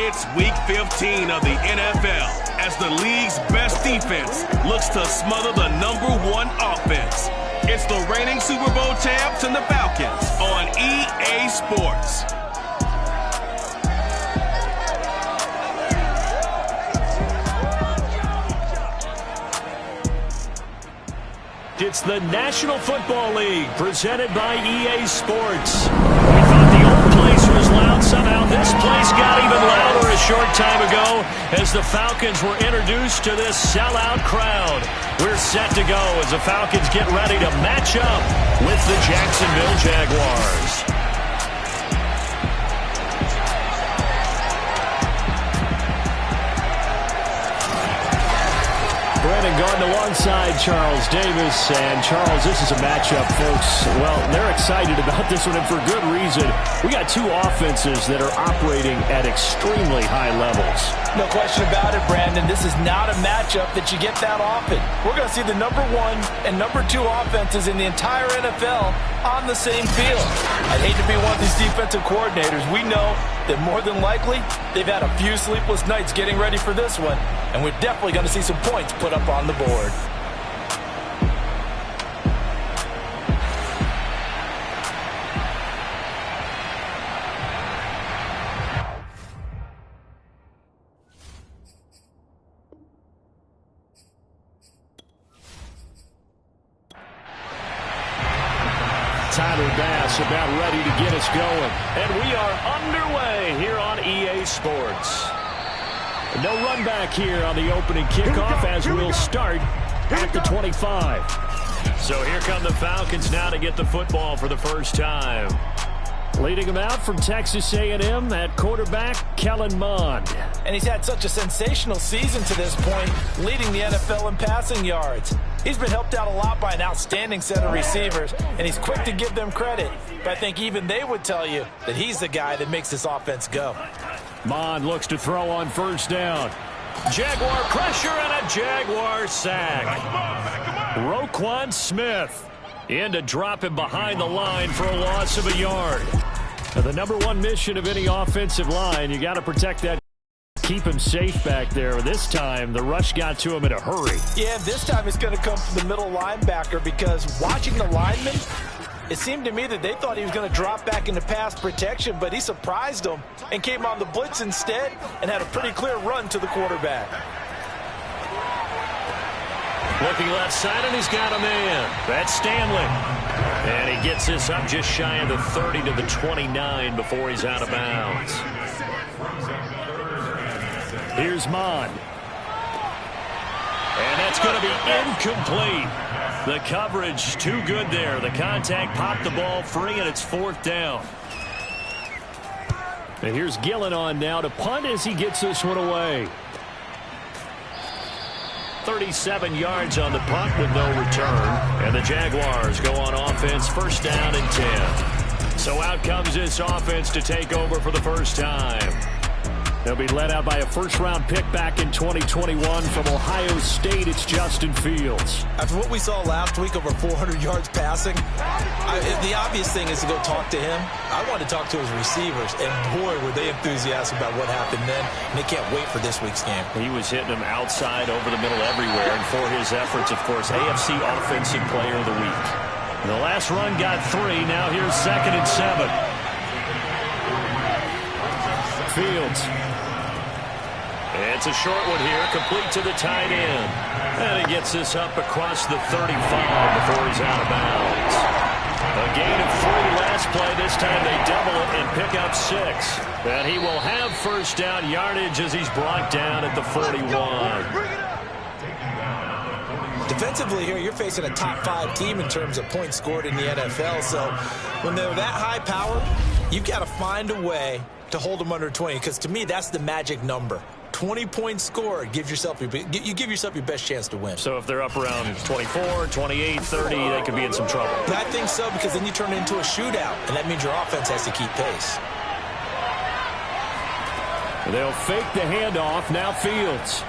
It's Week 15 of the NFL as the league's best defense looks to smother the #1 offense. It's the reigning Super Bowl champs and the Falcons on EA Sports. It's the National Football League presented by EA Sports. We thought the old place was loud. Somehow this place got even louder a short time ago as the Falcons were introduced to this sellout crowd. We're set to go as the Falcons get ready to match up with the Jacksonville Jaguars. Brandon Garden alongside Charles Davis. And Charles, this is a matchup, folks. Well, they're excited about this one, and for good reason. We got two offenses that are operating at extremely high levels. No question about it, Brandon. This is not a matchup that you get that often. We're going to see the #1 and #2 offenses in the entire NFL on the same field. I'd hate to be one of these defensive coordinators. We know that more than likely they've had a few sleepless nights getting ready for this one, and we're definitely going to see some points put up on the board. Tyler Bass about ready to get us going. And we are underway here on EA Sports. No run back here on the opening kickoff as we'll start at the 25. So here come the Falcons now to get the football for the first time. Leading them out from Texas A&M at quarterback, Kellen Mond. And he's had such a sensational season to this point, leading the NFL in passing yards. He's been helped out a lot by an outstanding set of receivers, and he's quick to give them credit. But I think even they would tell you that he's the guy that makes this offense go. Mond looks to throw on first down. Jaguar pressure and a Jaguar sack. Roquan Smith in to drop him behind the line for a loss of a yard. Now, the #1 mission of any offensive line, you got to protect that. Keep him safe back there. This time, the rush got to him in a hurry. Yeah, this time it's going to come from the middle linebacker because watching the lineman, it seemed to me that they thought he was going to drop back into pass protection, but he surprised them and came on the blitz instead and had a pretty clear run to the quarterback. Looking left side, and he's got a man. That's Stanley. And he gets this up just shy of the 30 to the 29 before he's out of bounds. Here's Mond. And that's going to be incomplete. The coverage too good there. The contact popped the ball free, and it's 4th down. And here's Gillen on now to punt as he gets this one away. 37 yards on the punt with no return. And the Jaguars go on offense, first down and 10. So out comes this offense to take over for the first time. They'll be led out by a first-round pick back in 2021 from Ohio State. It's Justin Fields. After what we saw last week, over 400 yards passing, the obvious thing is to go talk to him. I want to talk to his receivers, and boy, were they enthusiastic about what happened then. And they can't wait for this week's game. He was hitting them outside, over the middle, everywhere. And for his efforts, of course, AFC Offensive Player of the Week. The last run got 3. Now here's 2nd and 7. Fields. It's a short one here, complete to the tight end. And he gets this up across the 35 before he's out of bounds. A gain of 3 last play. This time they double it and pick up 6. And he will have first down yardage as he's brought down at the 41. Defensively here, you're facing a top 5 team in terms of points scored in the NFL. So when they're that high power, you've got to find a way to hold them under 20, because to me, that's the magic number. 20 points scored, you give yourself your best chance to win. So if they're up around 24, 28, 30, they could be in some trouble. I think so, because then you turn it into a shootout, and that means your offense has to keep pace. They'll fake the handoff. Now Fields.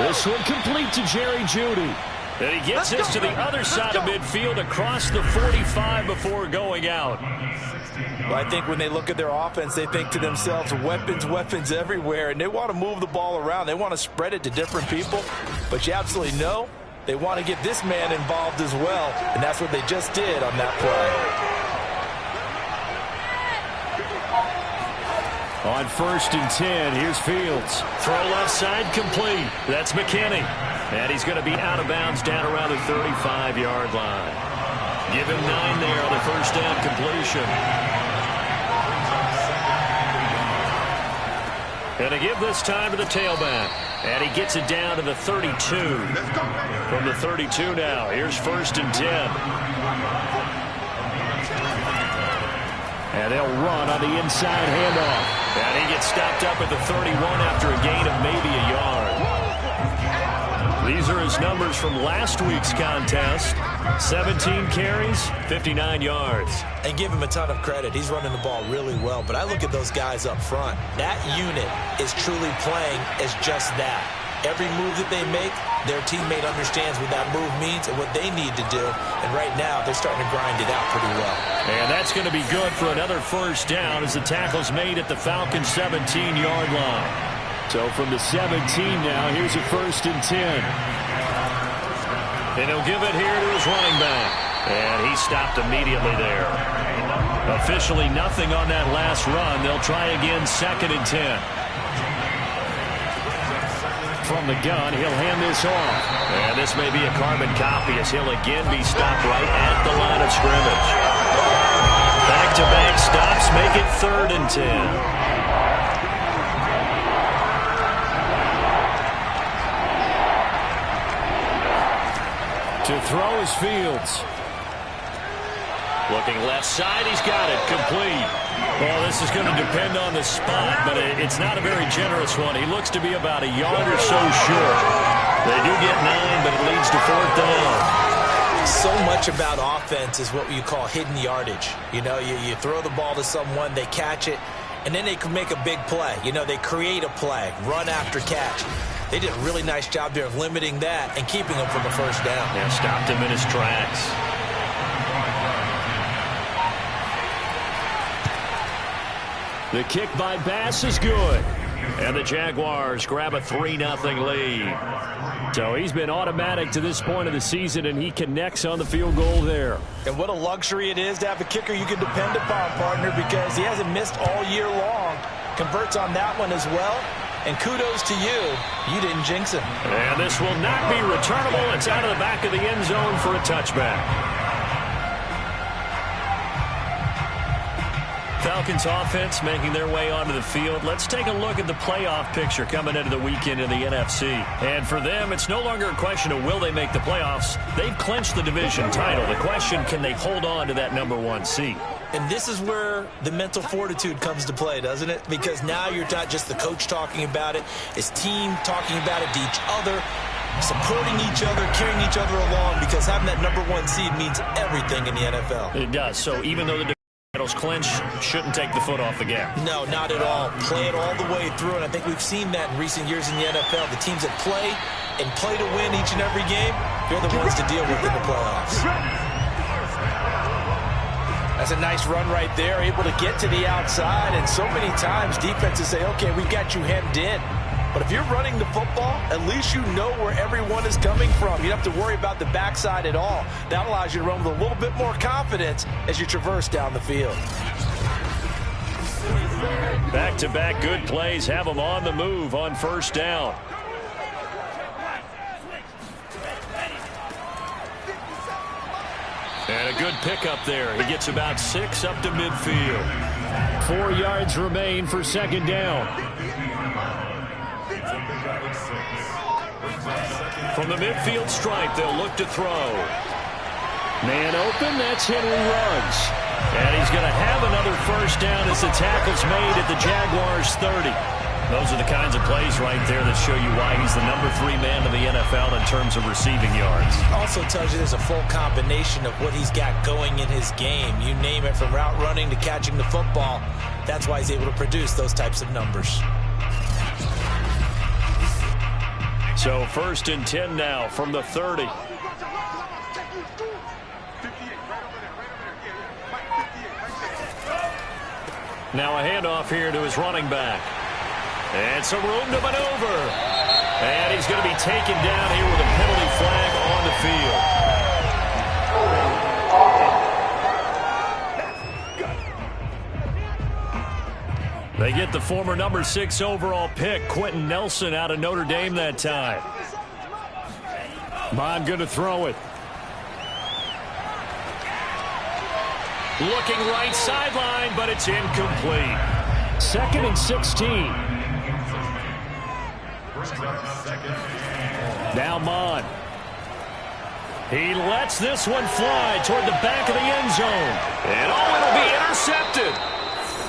This one complete to Jerry Jeudy. And he gets this to the other side of midfield across the 45 before going out. Well, I think when they look at their offense, they think to themselves, weapons, weapons everywhere, and they want to move the ball around. They want to spread it to different people, but you absolutely know they want to get this man involved as well, and that's what they just did on that play. On 1st and 10, here's Fields. Throw left side complete. That's McKinney. And he's going to be out of bounds down around the 35-yard line. Give him 9 there on the first down completion. And to give this time to the tailback. And he gets it down to the 32. From the 32 now, here's 1st and 10. And they'll run on the inside handoff. And he gets stopped up at the 31 after a gain of maybe a yard. These are his numbers from last week's contest. 17 carries, 59 yards. And give him a ton of credit. He's running the ball really well. But I look at those guys up front. That unit is truly playing as just that. Every move that they make, their teammate understands what that move means and what they need to do. And right now, they're starting to grind it out pretty well. And that's going to be good for another first down as the tackle's made at the Falcons' 17-yard line. So from the 17 now, here's a 1st and 10. And he'll give it here to his running back. And he stopped immediately there. Officially nothing on that last run. They'll try again 2nd and 10. From the gun, he'll hand this off. And this may be a carbon copy as he'll again be stopped right at the line of scrimmage. Back-to-back stops make it 3rd and 10. To throw is Fields. Looking left side, he's got it, complete. Well, this is going to depend on the spot, but it's not a very generous one. He looks to be about a yard or so short. They do get 9, but it leads to 4th down. So much about offense is what you call hidden yardage. You know, you throw the ball to someone, they catch it, and then they can make a big play. You know, they create a play, run after catch. They did a really nice job there of limiting that and keeping him from a first down. Yeah, stopped him in his tracks. The kick by Bass is good. And the Jaguars grab a 3-0 lead. So he's been automatic to this point of the season, and he connects on the field goal there. And what a luxury it is to have a kicker you can depend upon, partner, because he hasn't missed all year long. Converts on that one as well. And kudos to you. You didn't jinx him. And this will not be returnable. It's out of the back of the end zone for a touchback. Falcons offense making their way onto the field. Let's take a look at the playoff picture coming into the weekend in the NFC. And for them, it's no longer a question of will they make the playoffs. They've clinched the division title. The question, can they hold on to that #1 seed? And this is where the mental fortitude comes to play, doesn't it? Because now you're not just the coach talking about it, it's team talking about it to each other, supporting each other, carrying each other along, because having that #1 seed means everything in the NFL. It does. So even though the titles clinch, shouldn't take the foot off the gas. No, not at all. Play it all the way through, and I think we've seen that in recent years in the NFL. The teams that play and play to win each and every game, they're the ones to deal with in the playoffs. That's a nice run right there, able to get to the outside, and so many times defenses say, okay, we've got you hemmed in. But if you're running the football, at least you know where everyone is coming from. You don't have to worry about the backside at all. That allows you to run with a little bit more confidence as you traverse down the field. Back-to-back good plays have them on the move on first down. And a good pickup there. He gets about 6 up to midfield. 4 yards remain for second down. From the midfield stripe, they'll look to throw. Man open, that's Henry Ruggs. And he's going to have another first down as the tackle's made at the Jaguars' 30. Those are the kinds of plays right there that show you why he's the #3 man in the NFL in terms of receiving yards. Also tells you there's a full combination of what he's got going in his game. You name it, from route running to catching the football. That's why he's able to produce those types of numbers. So 1st and 10 now from the 30. Now a handoff here to his running back. And some room to maneuver. And he's going to be taken down here with a penalty flag on the field. They get the former number 6 overall pick, Quentin Nelson, out of Notre Dame that time. Bond going to throw it. Looking right sideline, but it's incomplete. 2nd and 16. Now Mon. He lets this one fly toward the back of the end zone. And it'll be intercepted.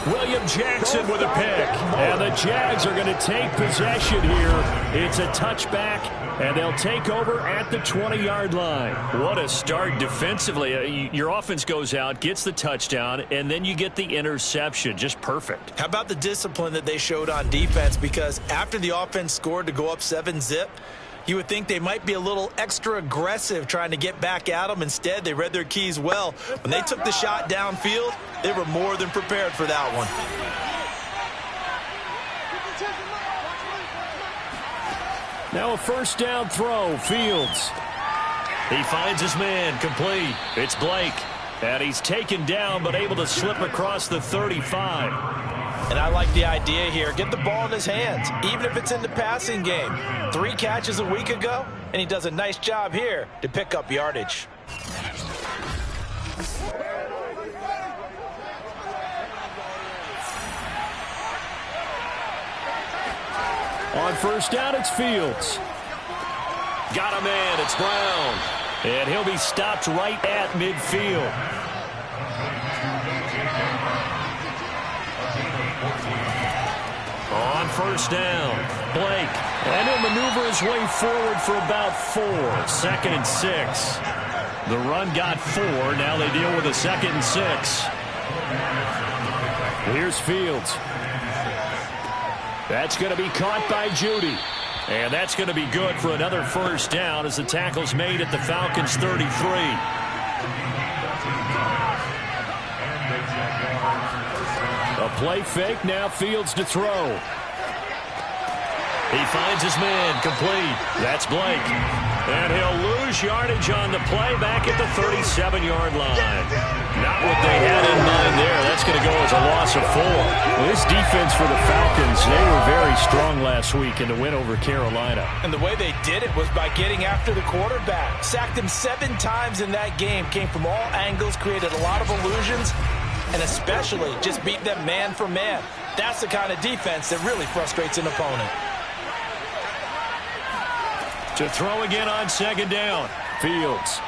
William Jackson with a pick. And the Jags are going to take possession here. It's a touchback, and they'll take over at the 20-yard line. What a start defensively. Your offense goes out, gets the touchdown, and then you get the interception. Just perfect. How about the discipline that they showed on defense? Because after the offense scored to go up 7-zip, you would think they might be a little extra aggressive trying to get back at them. Instead, they read their keys well. When they took the shot downfield, they were more than prepared for that one. Now a first down throw, Fields. He finds his man, complete. It's Blake. And he's taken down, but able to slip across the 35. And I like the idea here. Get the ball in his hands, even if it's in the passing game. 3 catches a week ago, and he does a nice job here to pick up yardage. On first down, it's Fields. Got a man, it's Brown. And he'll be stopped right at midfield. On first down, Blake. And he'll maneuver his way forward for about 4. 2nd and 6. The run got 4. Now they deal with a 2nd and 6. Here's Fields. That's going to be caught by Judy. And that's going to be good for another first down as the tackle's made at the Falcons' 33. A play fake, now Fields to throw. He finds his man, complete. That's Blake. And he'll lose yardage on the play back at the 37-yard line. Not what they had in mind there. That's going to go as a loss of 4. Well, this defense for the Falcons, they were very strong last week in the win over Carolina. And the way they did it was by getting after the quarterback. Sacked him 7 times in that game. Came from all angles, created a lot of illusions, and especially just beat them man for man. That's the kind of defense that really frustrates an opponent. To throw again on 2nd down. Fields.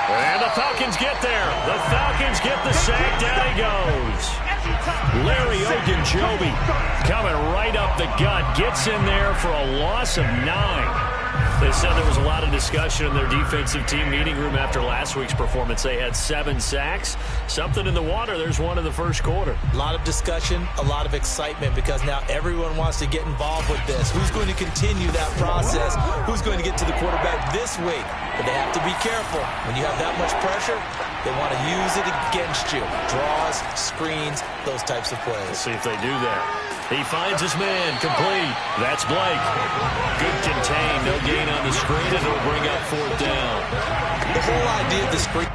And the Falcons get there. The Falcons get the sack. Down he goes. Larry Ogunjobi coming right up the gut. Gets in there for a loss of 9. They said there was a lot of discussion in their defensive team meeting room after last week's performance. They had 7 sacks. Something in the water. There's one in the first quarter. A lot of discussion, a lot of excitement, because now everyone wants to get involved with this. Who's going to continue that process? Who's going to get to the quarterback this week? But they have to be careful. When you have that much pressure, they want to use it against you. Draws, screens, those types of plays. Let's see if they do that. He finds his man, complete. That's Blake. Good contain, no gain on the screen, and it'll bring up 4th down. The whole idea of the screen.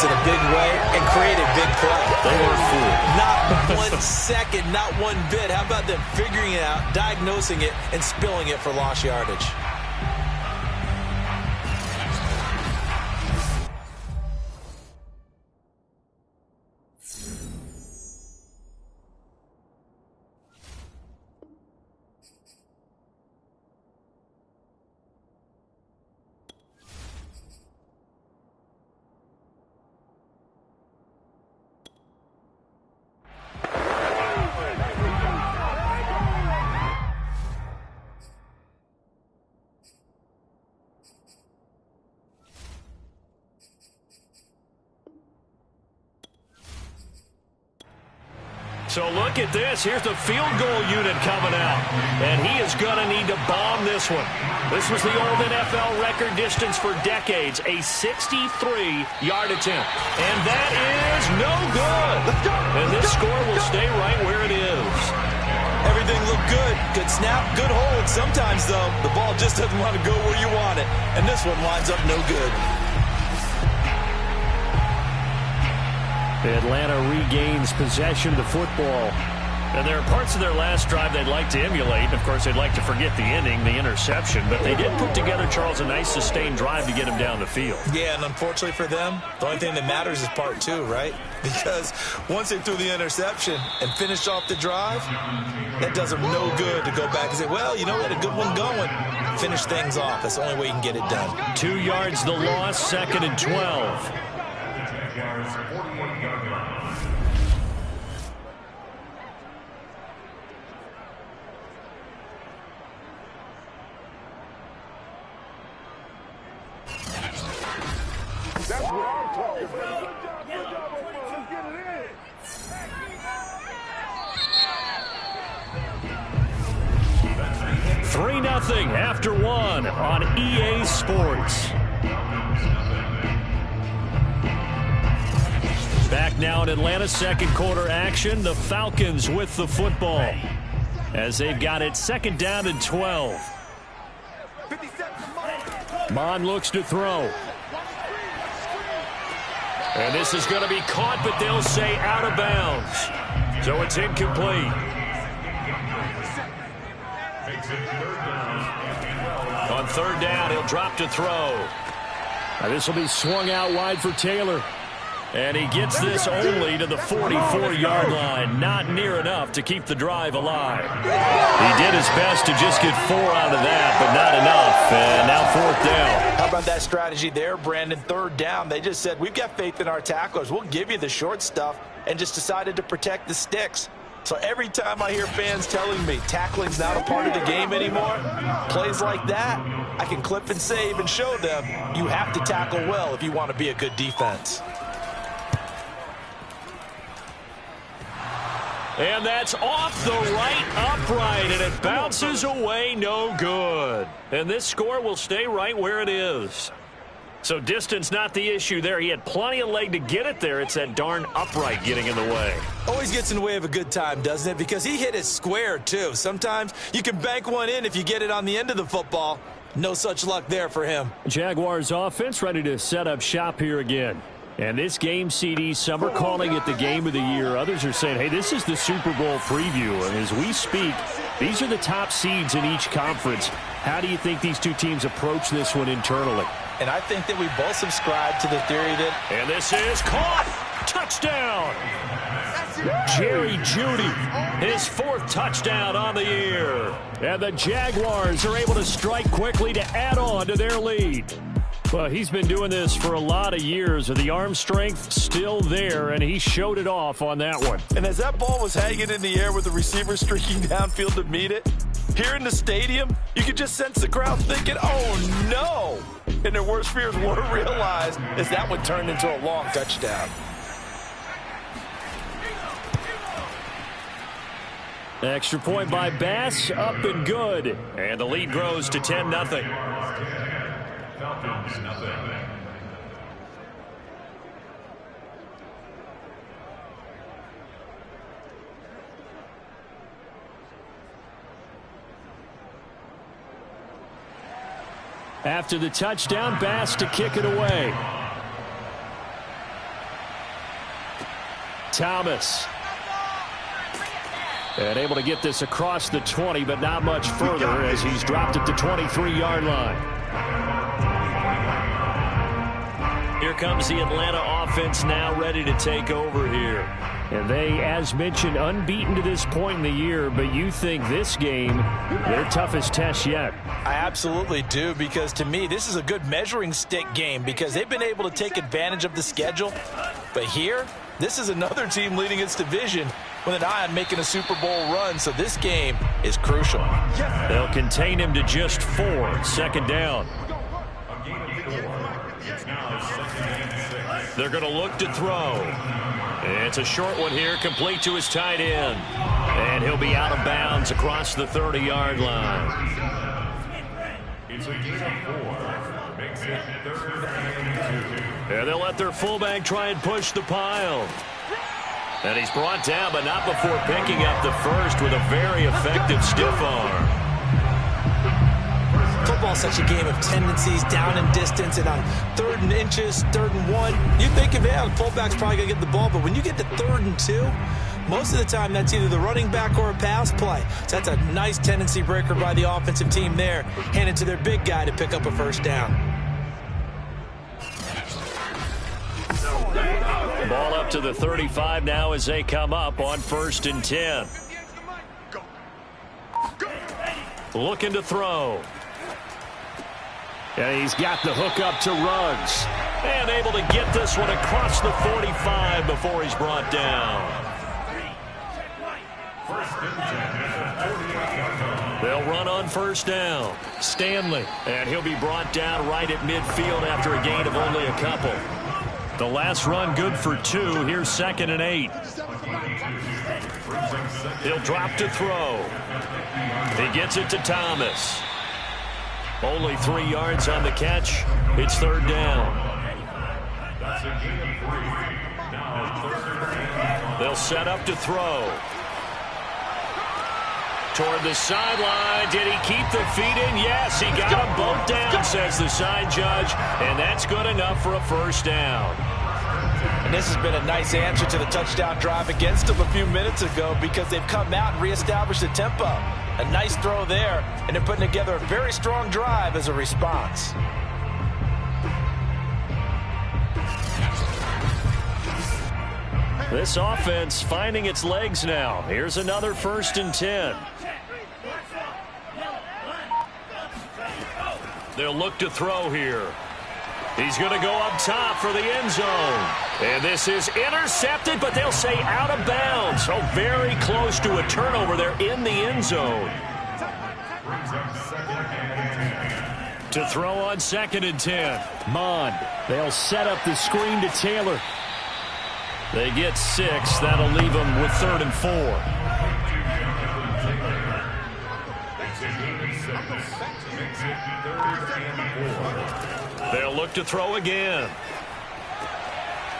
defense in a big way and create a big play. They were fooled. Not 1 second, not one bit. How about them figuring it out, diagnosing it, and spilling it for lost yardage? So look at this. Here's the field goal unit coming out. And he is going to need to bomb this one. This was the old NFL record distance for decades, a 63-yard attempt. And that is no good. And this score will stay right where it is. Everything looked good. Good snap, good hold. Sometimes, though, the ball just doesn't want to go where you want it. And this one winds up no good. Atlanta regains possession of the football. And there are parts of their last drive they'd like to emulate. Of course, they'd like to forget the ending, the interception. But they did put together, Charles, a nice sustained drive to get him down the field. Yeah, and unfortunately for them, the only thing that matters is part two, right? Because once they threw the interception and finished off the drive, that does them no good to go back and say, well, you know, we had a good one going. Finish things off. That's the only way you can get it done. 2 yards the loss, 2nd and 12. That's what I'm talking about. 3-0 after one on EA Sports. Back now in Atlanta's second quarter action, the Falcons with the football as they've got it 2nd down and 12. Mon looks to throw. And this is going to be caught, but they'll say out of bounds. So it's incomplete. On 3rd down, he'll drop to throw. Now this will be swung out wide for Taylor. And he gets this only to the 44-yard line. Not near enough to keep the drive alive. He did his best to just get 4 out of that, but not enough. And now 4th down. How about that strategy there, Brandon? 3rd down. They just said, we've got faith in our tacklers. We'll give you the short stuff, and just decided to protect the sticks. So every time I hear fans telling me tackling's not a part of the game anymore, plays like that, I can clip and save and show them you have to tackle well if you want to be a good defense. And that's off the right upright, and it bounces away, no good. And this score will stay right where it is. So distance not the issue there. He had plenty of leg to get it there. It's that darn upright getting in the way. Always gets in the way of a good time, doesn't it? Because he hit it square, too. Sometimes you can bank one in if you get it on the end of the football. No such luck there for him. Jaguars offense ready to set up shop here again. And this game, CD, some are calling it the game of the year. Others are saying, hey, this is the Super Bowl preview. And as we speak, these are the top seeds in each conference. How do you think these two teams approach this one internally? And I think that we both subscribe to the theory that... And this is caught. Touchdown. Jerry Jeudy, his 4th touchdown on the year. And the Jaguars are able to strike quickly to add on to their lead. Well, he's been doing this for a lot of years. The arm strength still there, and he showed it off on that one. And as that ball was hanging in the air with the receiver streaking downfield to meet it, here in the stadium, you could just sense the crowd thinking, oh, no. And their worst fears were realized as that one turned into a long touchdown. Extra point by Bass, up and good. And the lead grows to 10-0. Falcons, nothing. After the touchdown, Bass to kick it away. Thomas. And able to get this across the 20, but not much further as he's dropped at the 23-yard line. Here comes the Atlanta offense now ready to take over here. And they, as mentioned, unbeaten to this point in the year, but you think this game, their toughest test yet. I absolutely do, because to me, this is a good measuring stick game because they've been able to take advantage of the schedule. But here, this is another team leading its division with an eye on making a Super Bowl run, so this game is crucial. They'll contain him to just 4. Second down. They're going to look to throw. It's a short one here, complete to his tight end. And he'll be out of bounds across the 30-yard line. It's a gain of 4. Makes it 3rd and 2. And they'll let their fullback try and push the pile. And he's brought down, but not before picking up the first with a very effective stiff arm. Football's such a game of tendencies, down and distance, and on 3rd and inches, 3rd and 1, you think of, yeah, the fullback's probably going to get the ball, but when you get to 3rd and 2, most of the time that's either the running back or a pass play. So that's a nice tendency breaker by the offensive team there, handed to their big guy to pick up a first down. Ball up to the 35 now as they come up on 1st and 10. Looking to throw. And he's got the hook up to Ruggs. And able to get this one across the 45 before he's brought down. They'll run on 1st down. Stanley. And he'll be brought down right at midfield after a gain of only a couple. The last run good for 2. Here's 2nd and 8. He'll drop to throw. He gets it to Thomas. Only 3 yards on the catch. It's 3rd down. They'll set up to throw. Toward the sideline. Did he keep the feet in? Yes, he got them both down, says the side judge. And that's good enough for a first down. And this has been a nice answer to the touchdown drive against them a few minutes ago because they've come out and reestablished the tempo. A nice throw there, and they're putting together a very strong drive as a response. This offense finding its legs now. Here's another 1st and 10. They'll look to throw here. He's going to go up top for the end zone. And this is intercepted, but they'll say out of bounds. So very close to a turnover there in the end zone. To throw on 2nd and 10. Mond. They'll set up the screen to Taylor. They get 6. That'll leave them with 3rd and 4. They'll look to throw again.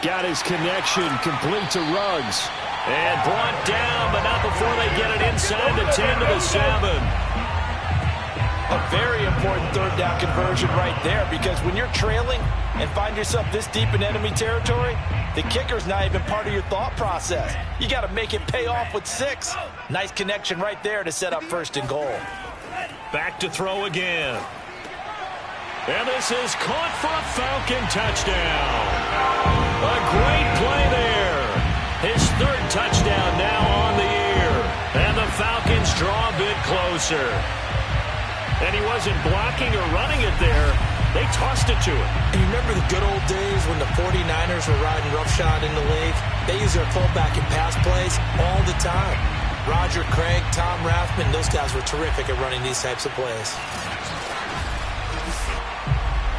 Got his connection complete to Ruggs. And brought down, but not before they get it inside the 10 to the 7. A very important 3rd down conversion right there because when you're trailing and find yourself this deep in enemy territory, the kicker's not even part of your thought process. You got to make it pay off with 6. Nice connection right there to set up 1st and goal. Back to throw again. And this is caught for a Falcon touchdown. A great play there. His 3rd touchdown now on the year. And the Falcons draw a bit closer. And he wasn't blocking or running it there. They tossed it to him. And you remember the good old days when the 49ers were riding roughshod in the league? They use their fullback in pass plays all the time. Roger Craig, Tom Rathman, those guys were terrific at running these types of plays.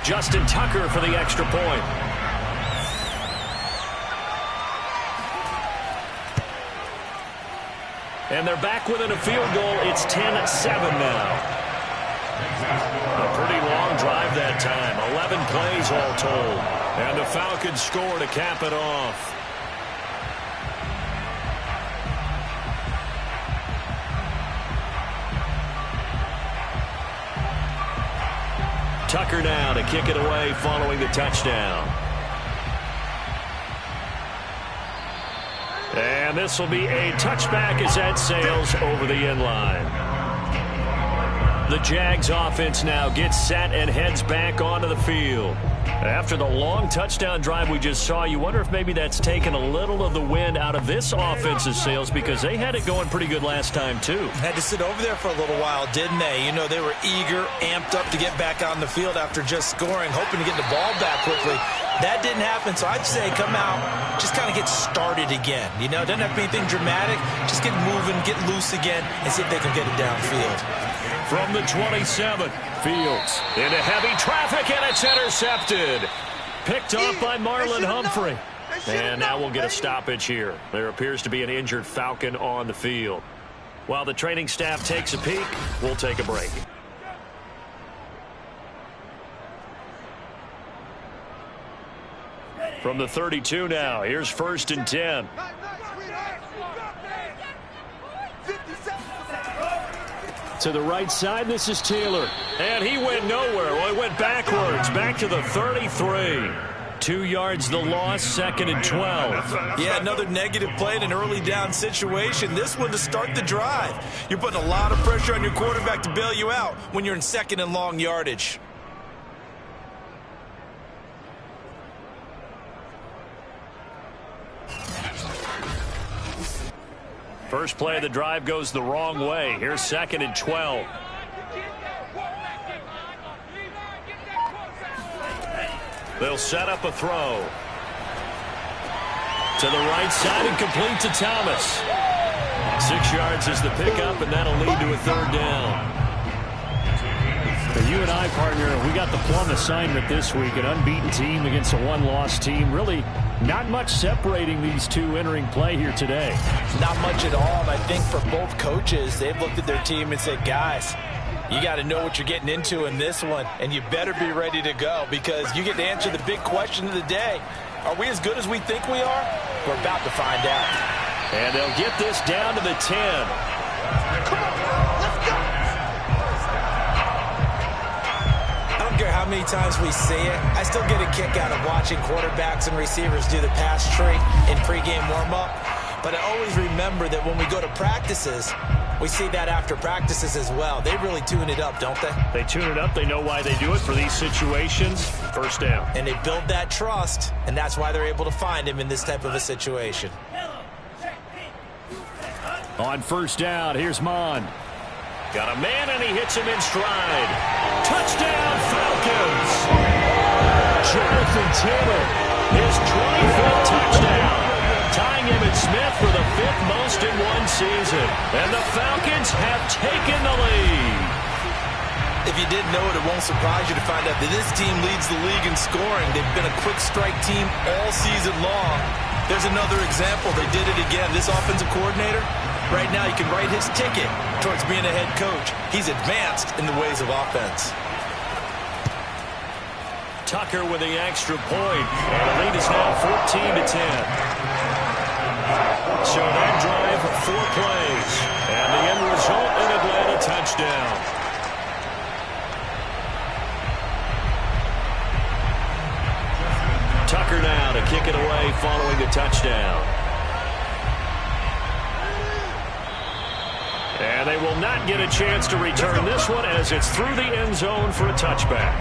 Justin Tucker for the extra point. And they're back within a field goal. It's 10-7 now. A pretty long drive that time. 11 plays all told. And the Falcons score to cap it off. Tucker now to kick it away following the touchdown. And this will be a touchback as that sails over the end line. The Jags offense now gets set and heads back onto the field. After the long touchdown drive we just saw, you wonder if maybe that's taken a little of the wind out of this offense's sails, because they had it going pretty good last time too. Had to sit over there for a little while, didn't they? You know, they were eager, amped up to get back on the field after just scoring, hoping to get the ball back quickly. That didn't happen, so I'd say come out, just kind of get started again. You know, doesn't have to be anything dramatic. Just get moving, get loose again, and see if they can get it downfield. From the 27, Fields into heavy traffic, and it's intercepted. Picked up by Marlon Humphrey. And now we'll get a stoppage here. There appears to be an injured Falcon on the field. While the training staff takes a peek, we'll take a break. From the 32 now, here's 1st and 10. To the right side, this is Taylor. And he went nowhere. Well, he went backwards, back to the 33. 2 yards the loss, 2nd and 12. Yeah, another negative play in an early down situation. This one to start the drive. You're putting a lot of pressure on your quarterback to bail you out when you're in 2nd and long yardage. First play of the drive goes the wrong way. Here's 2nd and 12. They'll set up a throw. To the right side and complete to Thomas. 6 yards is the pickup, and that'll lead to a 3rd down. You and I, partner, we got the plum assignment this week. An unbeaten team against a one-loss team. Really not much separating these two entering play here today. Not much at all. And I think for both coaches, they've looked at their team and said, guys, you got to know what you're getting into in this one, and you better be ready to go, because you get to answer the big question of the day. Are we as good as we think we are? We're about to find out. And they'll get this down to the 10. Come on, let's go. I don't care how many times we see it. I still get a kick out of watching quarterbacks and receivers do the pass tree in pregame warm-up. But I always remember that when we go to practices, we see that after practices as well. They really tune it up, don't they? They tune it up. They know why they do it for these situations. 1st down. And they build that trust, and that's why they're able to find him in this type of a situation. On 1st down, here's Mond. Got a man, and he hits him in stride. Touchdown, Falcons! Jonathan Taylor, his 25th touchdown. Tying Emmitt Smith for the 5th most in one season. And the Falcons have taken the lead. If you didn't know it, it won't surprise you to find out that this team leads the league in scoring. They've been a quick strike team all season long. There's another example. They did it again. This offensive coordinator, right now you can write his ticket towards being a head coach. He's advanced in the ways of offense. Tucker with the extra point. And the lead is now 14-10. So that drive, 4 plays. And the end result, an Atlanta touchdown. Tucker now to kick it away following the touchdown. And they will not get a chance to return this one, as it's through the end zone for a touchback.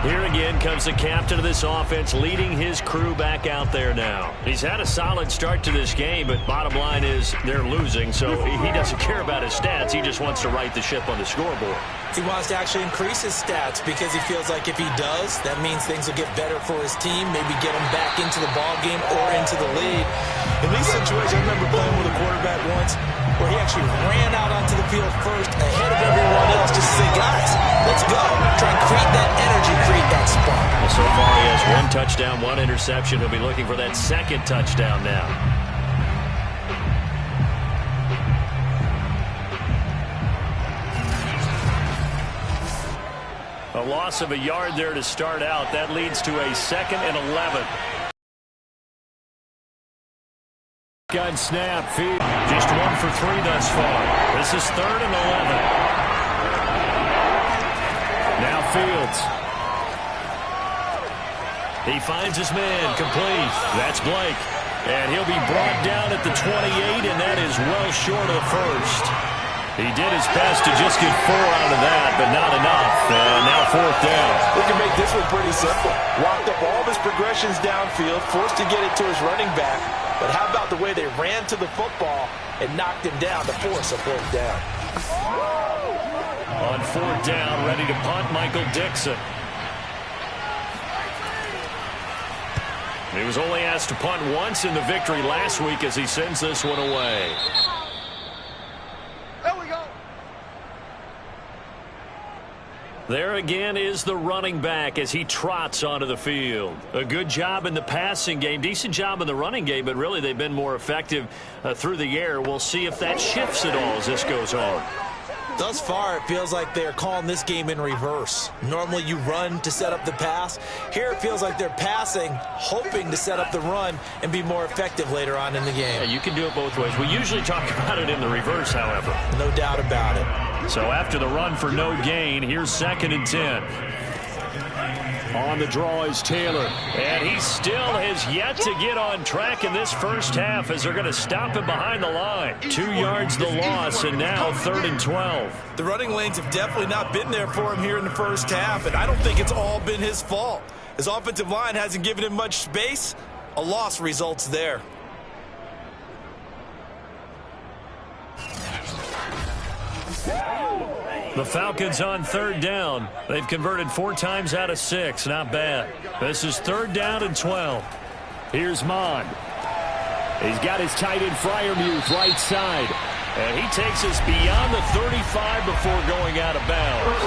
Here again comes the captain of this offense, leading his crew back out there now. He's had a solid start to this game, but bottom line is they're losing, so he doesn't care about his stats. He just wants to right the ship on the scoreboard. He wants to actually increase his stats, because he feels like if he does, that means things will get better for his team, maybe get him back into the ball game or into the lead. In these situations, I remember playing with a quarterback once where he actually ran out onto the field first ahead of everyone else just to say, guys, let's go. Try and create that energy, create that spark. Well, so far he has 1 touchdown, 1 interception. He'll be looking for that 2nd touchdown now. A loss of a yard there to start out. That leads to a 2nd and 11. Gun snap, feed. Just 1 for 3 thus far. This is 3rd and 11. Now Fields. He finds his man, complete. That's Blake. And he'll be brought down at the 28, and that is well short of the first. He did his best to just get 4 out of that, but not enough. And now 4th down. We can make this one pretty simple. Locked up all of his progressions downfield, forced to get it to his running back. But how about the way they ran to the football and knocked him down to force a 4th down? On 4th down, ready to punt, Michael Dixon. He was only asked to punt once in the victory last week as he sends this one away. There again is the running back as he trots onto the field. A good job in the passing game, decent job in the running game, but really they've been more effective through the air. We'll see if that shifts at all as this goes on. Thus far, it feels like they're calling this game in reverse. Normally you run to set up the pass. Here it feels like they're passing, hoping to set up the run and be more effective later on in the game. Yeah, you can do it both ways. We usually talk about it in the reverse, however. No doubt about it. So after the run for no gain, here's 2nd and 10. On the draw is Taylor, and he still has yet to get on track in this first half as they're going to stop him behind the line. 2 yards the loss, and now 3rd and 12. The running lanes have definitely not been there for him here in the first half, and I don't think it's all been his fault. His offensive line hasn't given him much space. A loss results there. The Falcons on 3rd down. They've converted 4 times out of 6. Not bad. This is 3rd down and 12. Here's Mon. He's got his tight end Freiermuth right side. And he takes us beyond the 35 before going out of bounds.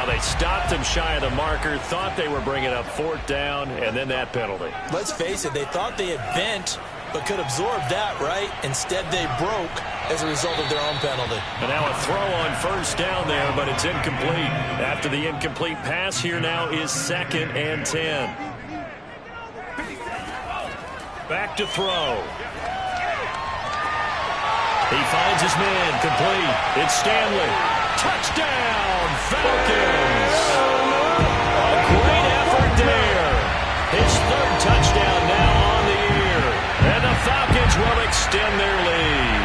They stopped him shy of the marker, thought they were bringing up 4th down, and then that penalty. Let's face it, they thought they had bent, but could absorb that, right? Instead, they broke as a result of their own penalty. And now a throw on 1st down there, but it's incomplete. After the incomplete pass, here now is 2nd and 10. Back to throw. He finds his man, complete. It's Stanley. Touchdown, Falcons! A great effort there. His 3rd touchdown now on the year. And the Falcons will extend their lead.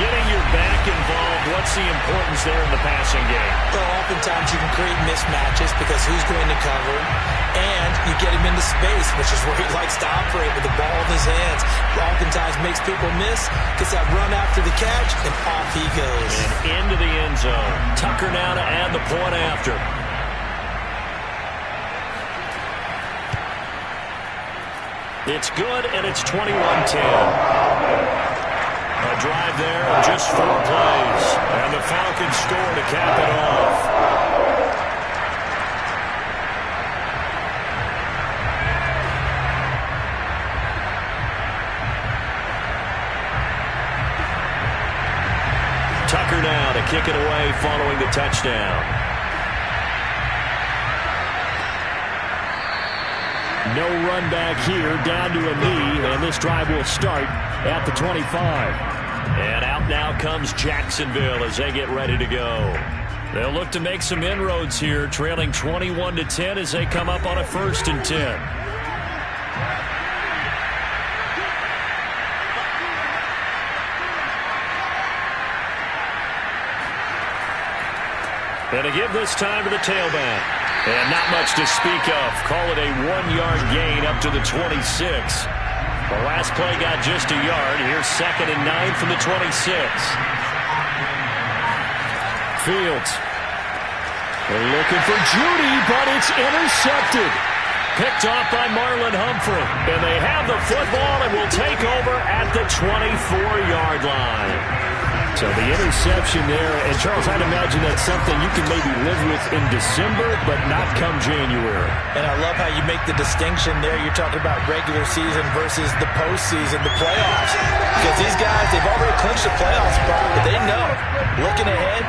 Getting your back involved, what's the importance there in the passing game? Well, oftentimes you can create mismatches because who's going to cover him, and you get him into space, which is where he likes to operate with the ball in his hands. Oftentimes makes people miss, gets that run after the catch, and off he goes. And into the end zone. Tucker now to add the point after. It's good, and it's 21-10. A drive there of just 4 plays. And the Falcons score to cap it off. Tucker now to kick it away following the touchdown. No run back here, down to a knee, and this drive will start at the 25. And out now comes Jacksonville as they get ready to go. They'll look to make some inroads here, trailing 21-10 as they come up on a 1st and 10. And to give this time to the tailback. And not much to speak of. Call it a 1-yard gain up to the 26. The last play got just a yard. Here's 2nd and 9 from the 26. Fields. They're looking for Judy, but it's intercepted. Picked off by Marlon Humphrey. And they have the football and will take over at the 24-yard line. So the interception there, and Charles, I'd imagine that's something you can maybe live with in December, but not come January. And I love how you make the distinction there. You're talking about regular season versus the postseason, the playoffs. Because these guys, they've already clinched the playoff spot, but they know, looking ahead,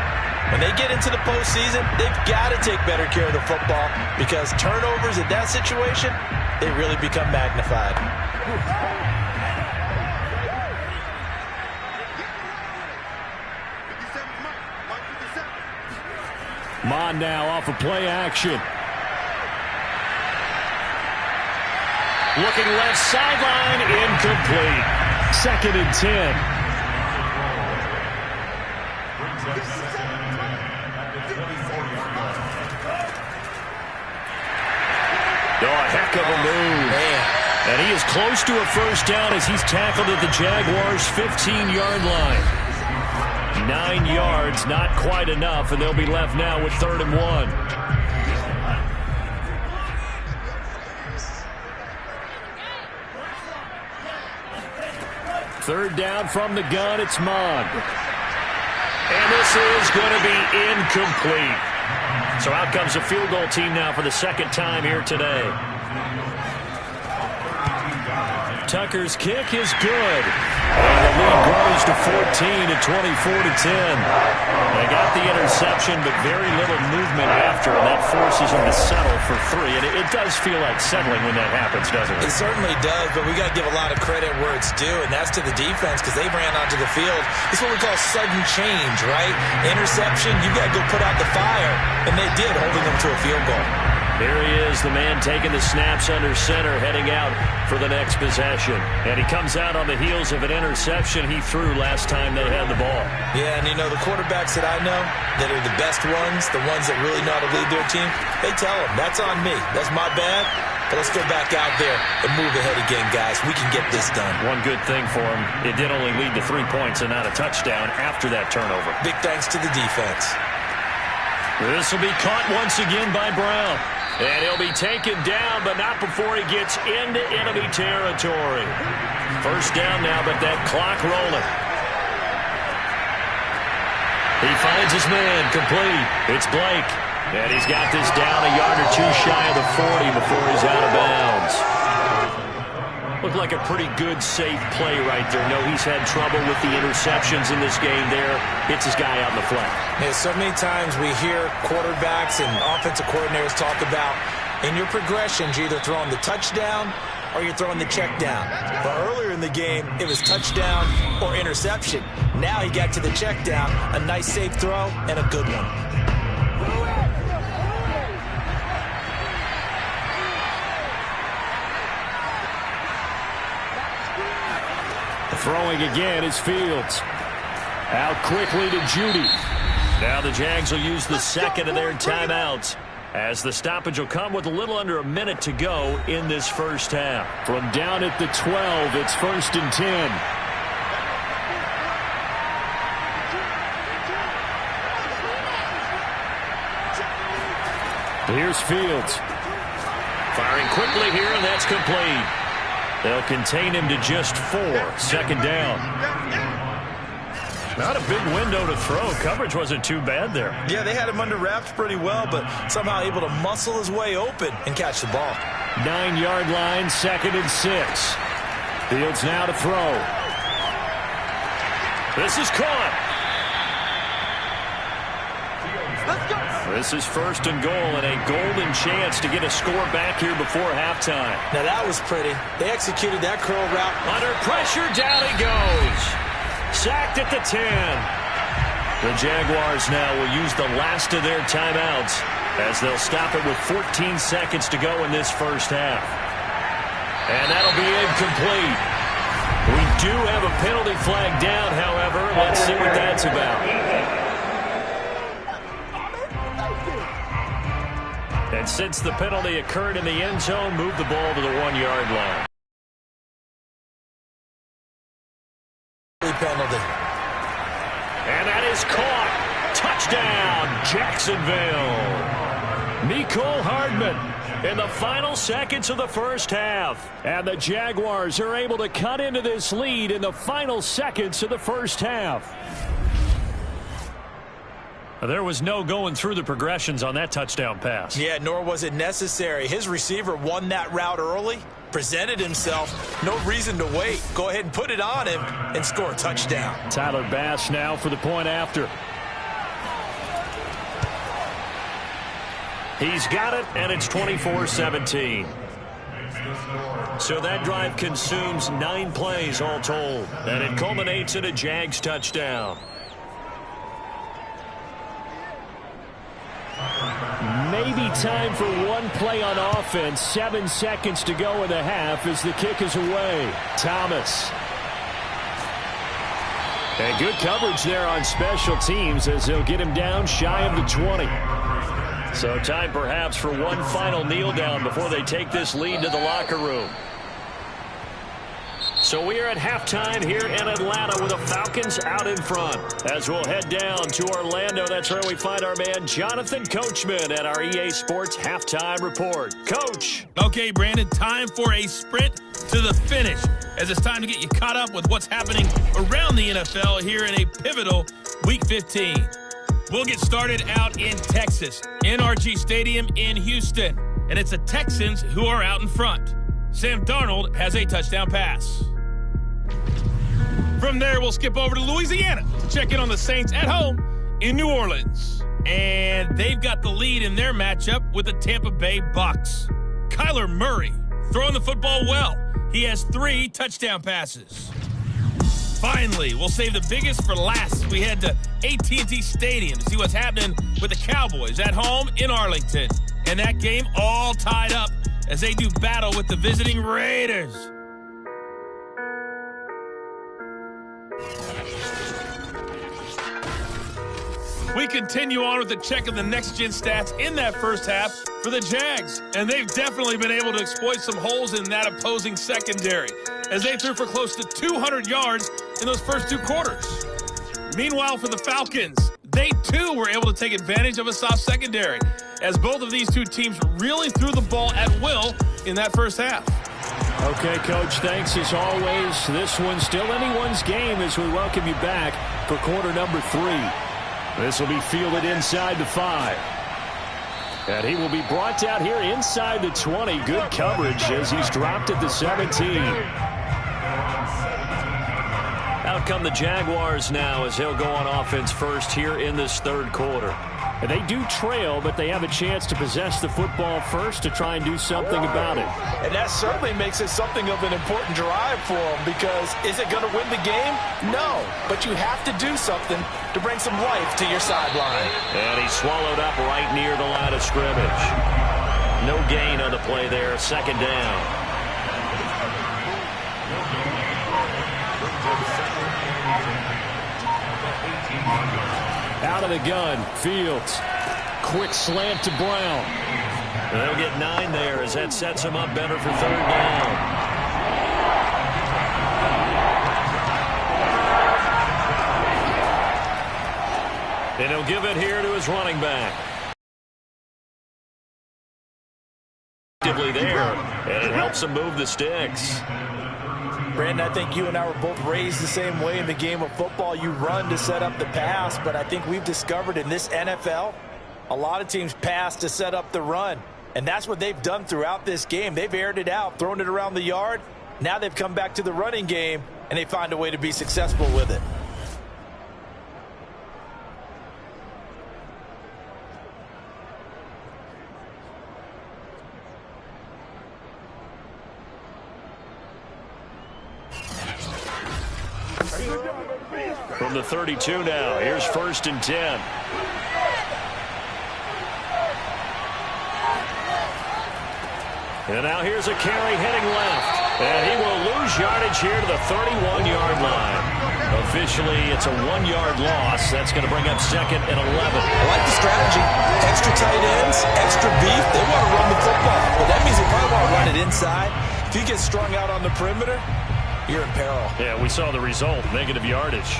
when they get into the postseason, they've got to take better care of the football because turnovers in that situation, they really become magnified. Mon now off of play action. Looking left sideline, incomplete. 2nd and 10. Oh, a heck of a move. Man. And he is close to a first down as he's tackled at the Jaguars' 15-yard line. 9 yards, not quite enough, and they'll be left now with 3rd and 1. Third down from the gun, it's Mon. And this is going to be incomplete. So out comes a field goal team now for the 2nd time here today. Tucker's kick is good. And the lead grows to 14 at 24-10. They got the interception, but very little movement after, and that forces them to settle for 3. And it does feel like settling when that happens, doesn't it? It certainly does, but we got to give a lot of credit where it's due, and that's to the defense because they ran onto the field. It's what we call sudden change, right? Interception, you got to go put out the fire, and they did, holding them to a field goal. There he is, the man taking the snaps under center, heading out for the next possession. And he comes out on the heels of an interception he threw last time they had the ball. Yeah, and you know, the quarterbacks that I know that are the best ones, the ones that really know how to lead their team, they tell them, that's on me. That's my bad. But let's go back out there and move ahead again, guys. We can get this done. One good thing for him, it did only lead to 3 points and not a touchdown after that turnover. Big thanks to the defense. This will be caught once again by Brown. And he'll be taken down, but not before he gets into enemy territory. First down now, but that clock rolling. He finds his man, complete. It's Blake. And he's got this down a yard or 2 shy of the 40 before he's out of bounds. Looked like a pretty good, safe play right there. No, he's had trouble with the interceptions in this game there. Hits his guy out in the flat. Yeah, so many times we hear quarterbacks and offensive coordinators talk about in your progressions, you're either throwing the touchdown or you're throwing the check down. But earlier in the game, it was touchdown or interception. Now he got to the check down, a nice safe throw, and a good one. Throwing again is Fields. Out quickly to Judy. Now the Jags will use the 2nd of their timeouts as the stoppage will come with a little under a minute to go in this first half. From down at the 12, it's 1st and 10. Here's Fields. Firing quickly here, and that's complete. They'll contain him to just 4. 2nd down. Not a big window to throw. Coverage wasn't too bad there. Yeah, they had him under wraps pretty well, but somehow able to muscle his way open and catch the ball. 9-yard line, 2nd and 6. Fields now to throw. This is caught. This is 1st and goal and a golden chance to get a score back here before halftime. Now that was pretty. They executed that curl route. Under pressure, down he goes. Sacked at the 10. The Jaguars now will use the last of their timeouts as they'll stop it with 14 seconds to go in this first half. And that'll be incomplete. We do have a penalty flag down, however. Let's see what that's about. And since the penalty occurred in the end zone, move the ball to the 1-yard line. Penalty. And that is caught. Touchdown, Jacksonville. Mecole Hardman in the final seconds of the first half. And the Jaguars are able to cut into this lead in the final seconds of the first half. There was no going through the progressions on that touchdown pass. Yeah, nor was it necessary. His receiver won that route early, presented himself. No reason to wait. Go ahead and put it on him and score a touchdown. Tyler Bass now for the point after. He's got it, and it's 24-17. So that drive consumes 9 plays all told, and it culminates in a Jags touchdown. maybe time for one play on offense. 7 seconds to go in the half as the kick is away. Thomas. And good coverage there on special teams as they'll get him down shy of the 20. So time perhaps for one final kneel down before they take this lead to the locker room. So we are at halftime here in Atlanta with the Falcons out in front. As we'll head down to Orlando, that's where we find our man Jonathan Coachman at our EA Sports Halftime Report. Coach. Okay, Brandon, time for a sprint to the finish, as it's time to get you caught up with what's happening around the NFL here in a pivotal Week 15. We'll get started out in Texas, NRG Stadium in Houston, and it's the Texans who are out in front. Sam Darnold has a touchdown pass. From there, we'll skip over to Louisiana, check in on the Saints at home in New Orleans. And they've got the lead in their matchup with the Tampa Bay Bucs. Kyler Murray throwing the football well. He has 3 touchdown passes. Finally, we'll save the biggest for last. We head to AT&T Stadium to see what's happening with the Cowboys at home in Arlington. And that game all tied up as they do battle with the visiting Raiders. We continue on with the check of the next-gen stats in that first half for the Jags. And they've definitely been able to exploit some holes in that opposing secondary, as they threw for close to 200 yards in those first 2 quarters. Meanwhile, for the Falcons, they too were able to take advantage of a soft secondary, as both of these two teams really threw the ball at will in that first half. Okay, Coach, thanks as always. This one's still anyone's game as we welcome you back for quarter number 3. This will be fielded inside the 5. And he will be brought out here inside the 20. Good coverage as he's dropped at the 17. Out come the Jaguars now as they'll go on offense first here in this third quarter. And they do trail, but they have a chance to possess the football first to try and do something about it. And that certainly makes it something of an important drive for them, because is it going to win the game? No, but you have to do something to bring some life to your sideline. And he's swallowed up right near the line of scrimmage. No gain on the play there, second down. Out of the gun, Fields. Quick slant to Brown. They'll get 9 there as that sets him up better for third down. And he'll give it here to his running back. There, and it helps him move the sticks. Brandon, I think you and I were both raised the same way in the game of football. You run to set up the pass, but I think we've discovered in this NFL, a lot of teams pass to set up the run. And that's what they've done throughout this game. They've aired it out, thrown it around the yard. Now they've come back to the running game, and they find a way to be successful with it. From the 32 now, here's 1st and 10. And now here's a carry heading left. And he will lose yardage here to the 31-yard line. Officially, it's a 1-yard loss. That's going to bring up 2nd and 11. I like the strategy. Extra tight ends, extra beef. They want to run the football. But that means they probably want to run it inside. If you get strung out on the perimeter, you're in peril. Yeah, we saw the result, negative yardage.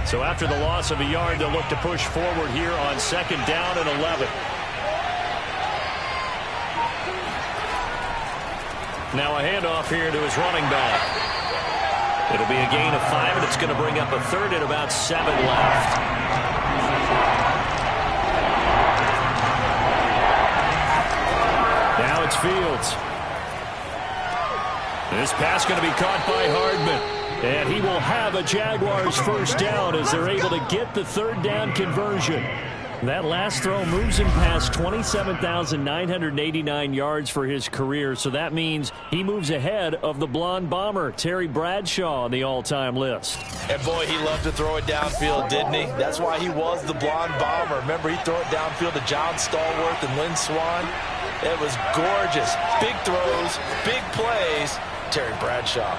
So after the loss of a yard, they'll look to push forward here on 2nd down and 11. Now a handoff here to his running back. It'll be a gain of 5, and it's going to bring up a 3rd and about 7 left. Now it's Fields. This pass going to be caught by Hardman. And he will have a Jaguars first down as they're able to get the 3rd down conversion. That last throw moves him past 27,989 yards for his career, so that means he moves ahead of the blonde bomber, Terry Bradshaw, on the all-time list. And boy, he loved to throw it downfield, didn't he? That's why he was the blonde bomber. Remember, he threw it downfield to John Stallworth and Lynn Swann. It was gorgeous. Big throws, big plays. Terry Bradshaw.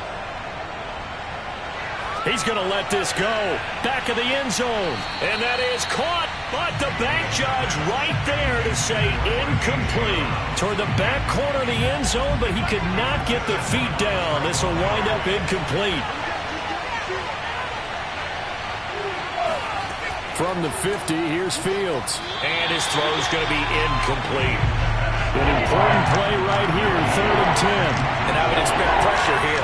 He's going to let this go. Back of the end zone. And that is caught, but the bank judge right there to say incomplete. Toward the back corner of the end zone, but he could not get the feet down. This will wind up incomplete. From the 50, here's Fields. And his throw is going to be incomplete. An important play right here, 3rd and 10. And I would expect pressure here.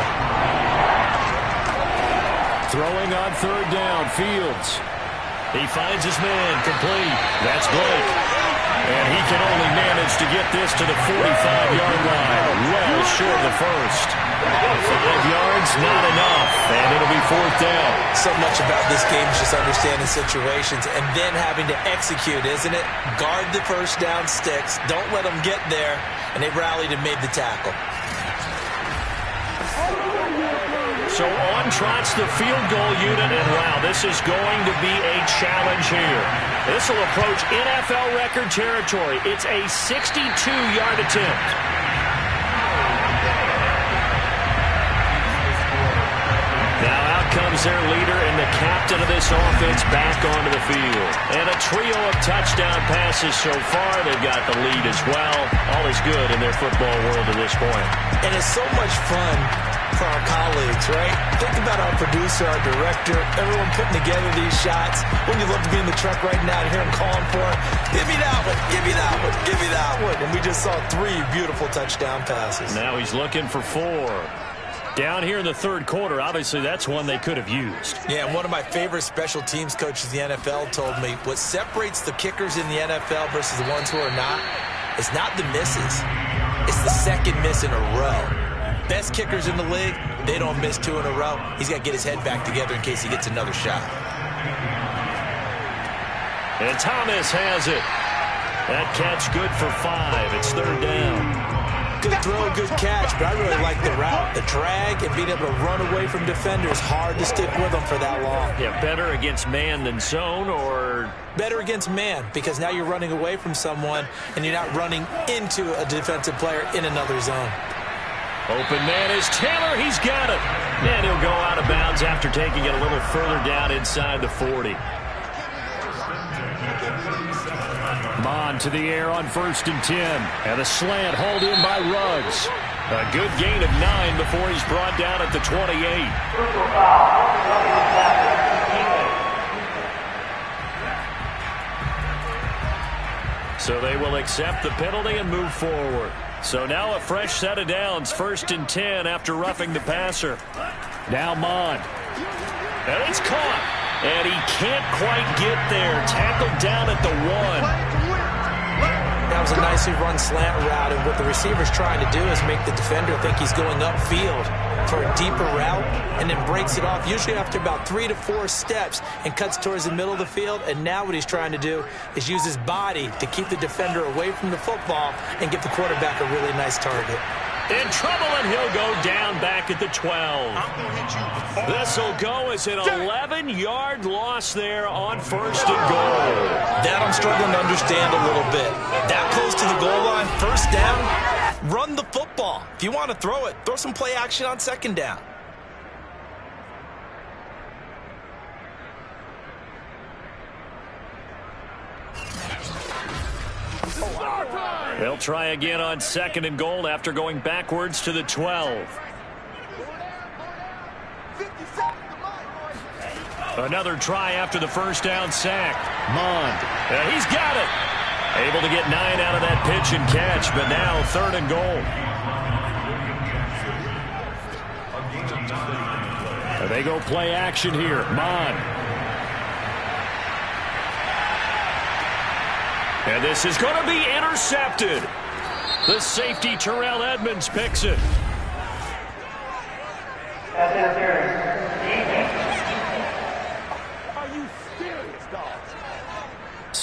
Throwing on 3rd down, Fields. He finds his man, complete. That's Blake. And he can only manage to get this to the 45-yard line. Well short of the first. 5 yards, not enough. And it'll be 4th down. So much about this game is just understanding situations and then having to execute, isn't it? Guard the first down sticks. Don't let them get there. And they rallied and made the tackle. So on trots the field goal unit, and wow, this is going to be a challenge here. This will approach NFL record territory. It's a 62-yard attempt. Now out comes their leader and the captain of this offense back onto the field. And a trio of touchdown passes so far. They've got the lead as well. All is good in their football world at this point. And it's so much fun for our colleagues, right? Think about our producer, our director, everyone putting together these shots. Wouldn't you love to be in the truck right now and hear them calling for it? Give me that one, give me that one, give me that one. And we just saw 3 beautiful touchdown passes. Now he's looking for 4. Down here in the 3rd quarter, obviously that's one they could have used. Yeah, and one of my favorite special teams coaches in the NFL told me what separates the kickers in the NFL versus the ones who are not is not the misses. It's the second miss in a row. Best kickers in the league, they don't miss 2 in a row. He's got to get his head back together in case he gets another shot. And Thomas has it. That catch good for 5. It's 3rd down. Good throw, good catch, but I really like the route. The drag and being able to run away from defenders, hard to stick with them for that long. Yeah, better against man than zone, or? Better against man, because now you're running away from someone and you're not running into a defensive player in another zone. Open man is Taylor. He's got it. And he'll go out of bounds after taking it a little further down inside the 40. Mon to the air on 1st and 10. And a slant hauled in by Ruggs. A good gain of 9 before he's brought down at the 28. So they will accept the penalty and move forward. So now a fresh set of downs, 1st and 10 after roughing the passer. Now Mon. And it's caught. And he can't quite get there. Tackled down at the 1. That was a nicely run slant route, and what the receiver's trying to do is make the defender think he's going upfield for a deeper route, and then breaks it off, usually after about 3 to 4 steps, and cuts towards the middle of the field. And now what he's trying to do is use his body to keep the defender away from the football and get the quarterback a really nice target. In trouble, and he'll go down back at the 12. This will go as an 11-yard loss there on 1st and goal. That I'm struggling to understand a little bit. That close to the goal line, 1st down, run the football. If you want to throw it, throw some play action on 2nd down. They'll try again on 2nd and goal after going backwards to the 12. Another try after the 1st down sack. Mond. He's got it. Able to get 9 out of that pitch and catch, but now 3rd and goal. They go play action here. Mond. And this is going to be intercepted. The safety, Terrell Edmonds, picks it.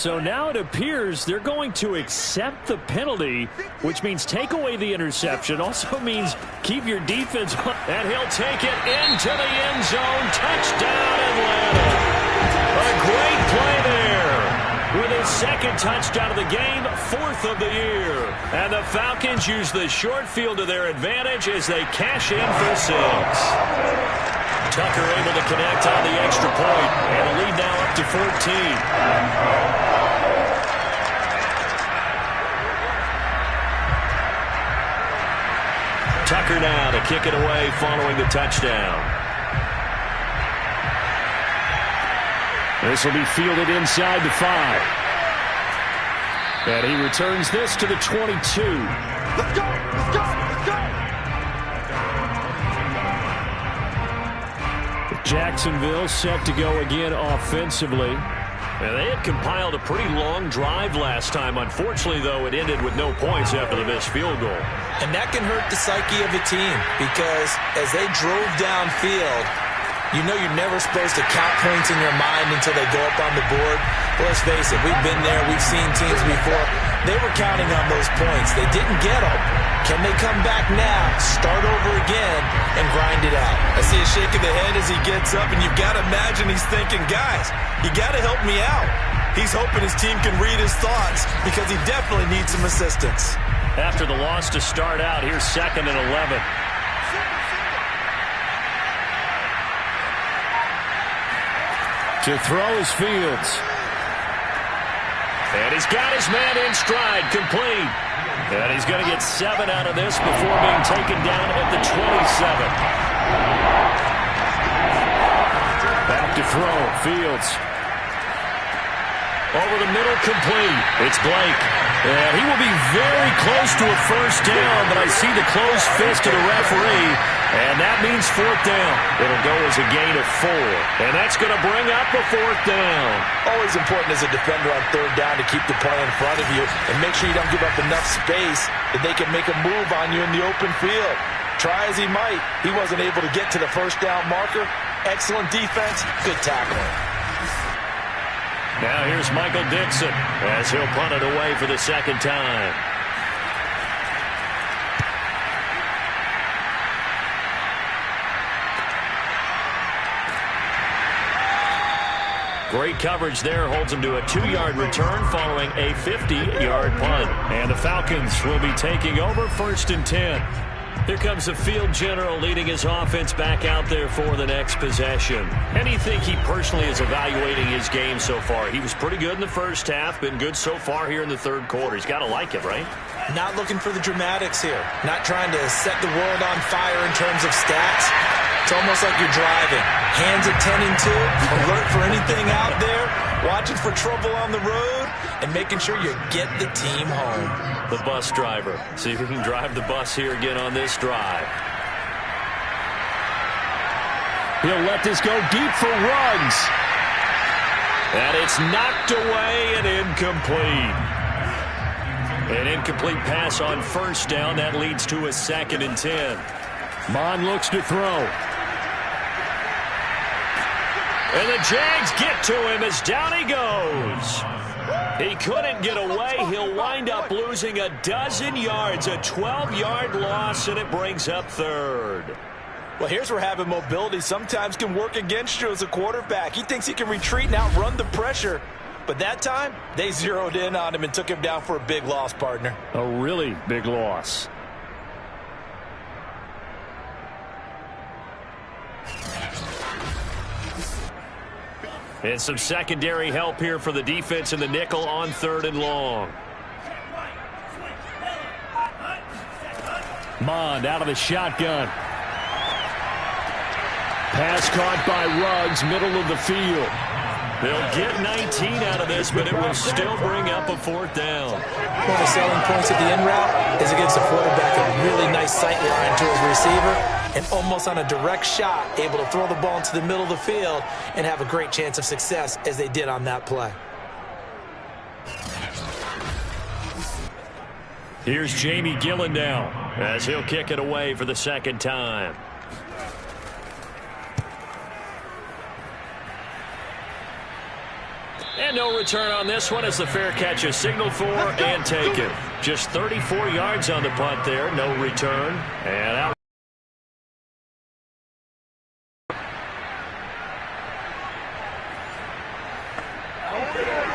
So now it appears they're going to accept the penalty, which means take away the interception. Also means keep your defense on. And he'll take it into the end zone. Touchdown, Atlanta. A great play there. With his second touchdown of the game, 4th of the year. And the Falcons use the short field to their advantage as they cash in for 6. Tucker able to connect on the extra point, and the lead now up to 14. Tucker now to kick it away following the touchdown. This will be fielded inside the 5. And he returns this to the 22. Let's go! Let's go! Let's go! Jacksonville set to go again offensively. And they had compiled a pretty long drive last time. Unfortunately, though, it ended with no points after the missed field goal. And that can hurt the psyche of a team because as they drove downfield, you know you're never supposed to count points in your mind until they go up on the board. But let's face it, we've been there. We've seen teams before. They were counting on those points. They didn't get them. Can they come back now, start over again, and grind it out? I see a shake of the head as he gets up, and you've got to imagine he's thinking, guys, you got to help me out. He's hoping his team can read his thoughts because he definitely needs some assistance. After the loss to start out, here's 2nd and 11. To throw is Fields. And he's got his man in stride, complete. And he's going to get 7 out of this before being taken down at the 27. Back to throw, Fields. Over the middle, complete. It's Blake. And he will be very close to a first down, but I see the closed fist of the referee, and that means 4th down. It'll go as a gain of 4, and that's going to bring up a 4th down. Always important as a defender on 3rd down to keep the play in front of you and make sure you don't give up enough space that they can make a move on you in the open field. Try as he might, he wasn't able to get to the first down marker. Excellent defense, good tackling. Now here's Michael Dixon as he'll punt it away for the 2nd time. Great coverage there, holds him to a 2-yard return following a 50-yard punt. And the Falcons will be taking over 1st and 10. Here comes the field general leading his offense back out there for the next possession. And you think he personally is evaluating his game so far? He was pretty good in the first half, been good so far here in the 3rd quarter. He's got to like it, right? Not looking for the dramatics here. Not trying to set the world on fire in terms of stats. It's almost like you're driving. Hands at 10 and 2, alert for anything out there, watching for trouble on the road, and making sure you get the team home. The bus driver. See if he can drive the bus here again on this drive. He'll let this go deep for Ruggs. And it's knocked away and incomplete. An incomplete pass on 1st down. That leads to a 2nd and 10. Mon looks to throw. And the Jags get to him as down he goes. He couldn't get away. He'll wind up losing a dozen yards, a 12-yard loss, and it brings up 3rd. Well, here's where having mobility sometimes can work against you as a quarterback. He thinks he can retreat and outrun the pressure. But that time, they zeroed in on him and took him down for a big loss, partner. A really big loss. And some secondary help here for the defense in the nickel on 3rd and long. Mond out of the shotgun. Pass caught by Ruggs, middle of the field. They'll get 19 out of this, but it will still bring up a 4th down. One of the selling points of the in route is it gives the quarterback a really nice sight line to his receiver, and almost on a direct shot, able to throw the ball into the middle of the field and have a great chance of success as they did on that play. Here's Jamie Gillen now as he'll kick it away for the 2nd time. And no return on this one as the fair catch is signaled for and taken. Just 34 yards on the punt there. No return. And out.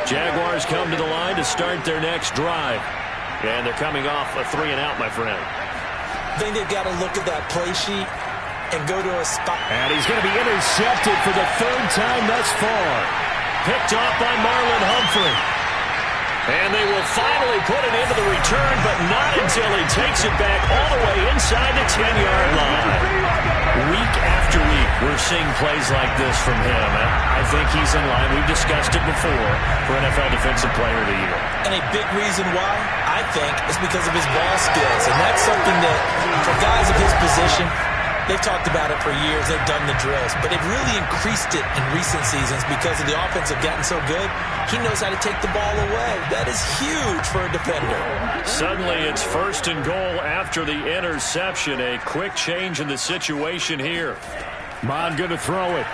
Jaguars come to the line to start their next drive. And they're coming off a 3-and-out, my friend. I think they've got to look at that play sheet and go to a spot. And he's going to be intercepted for the third time thus far. Picked off by Marlon Humphrey. And they will finally put it into the return, but not until he takes it back all the way inside the 10-yard line. Week after week, we're seeing plays like this from him. I think he's in line. We've discussed it before for NFL Defensive Player of the Year. And a big reason why, I think, is because of his ball skills. And that's something that, for guys of his position, they've talked about it for years. They've done the drills. But they've really increased it in recent seasons because of the offense have gotten so good. He knows how to take the ball away. That is huge for a defender. Suddenly, it's 1st and goal after the interception. A quick change in the situation here. Mon going to throw it.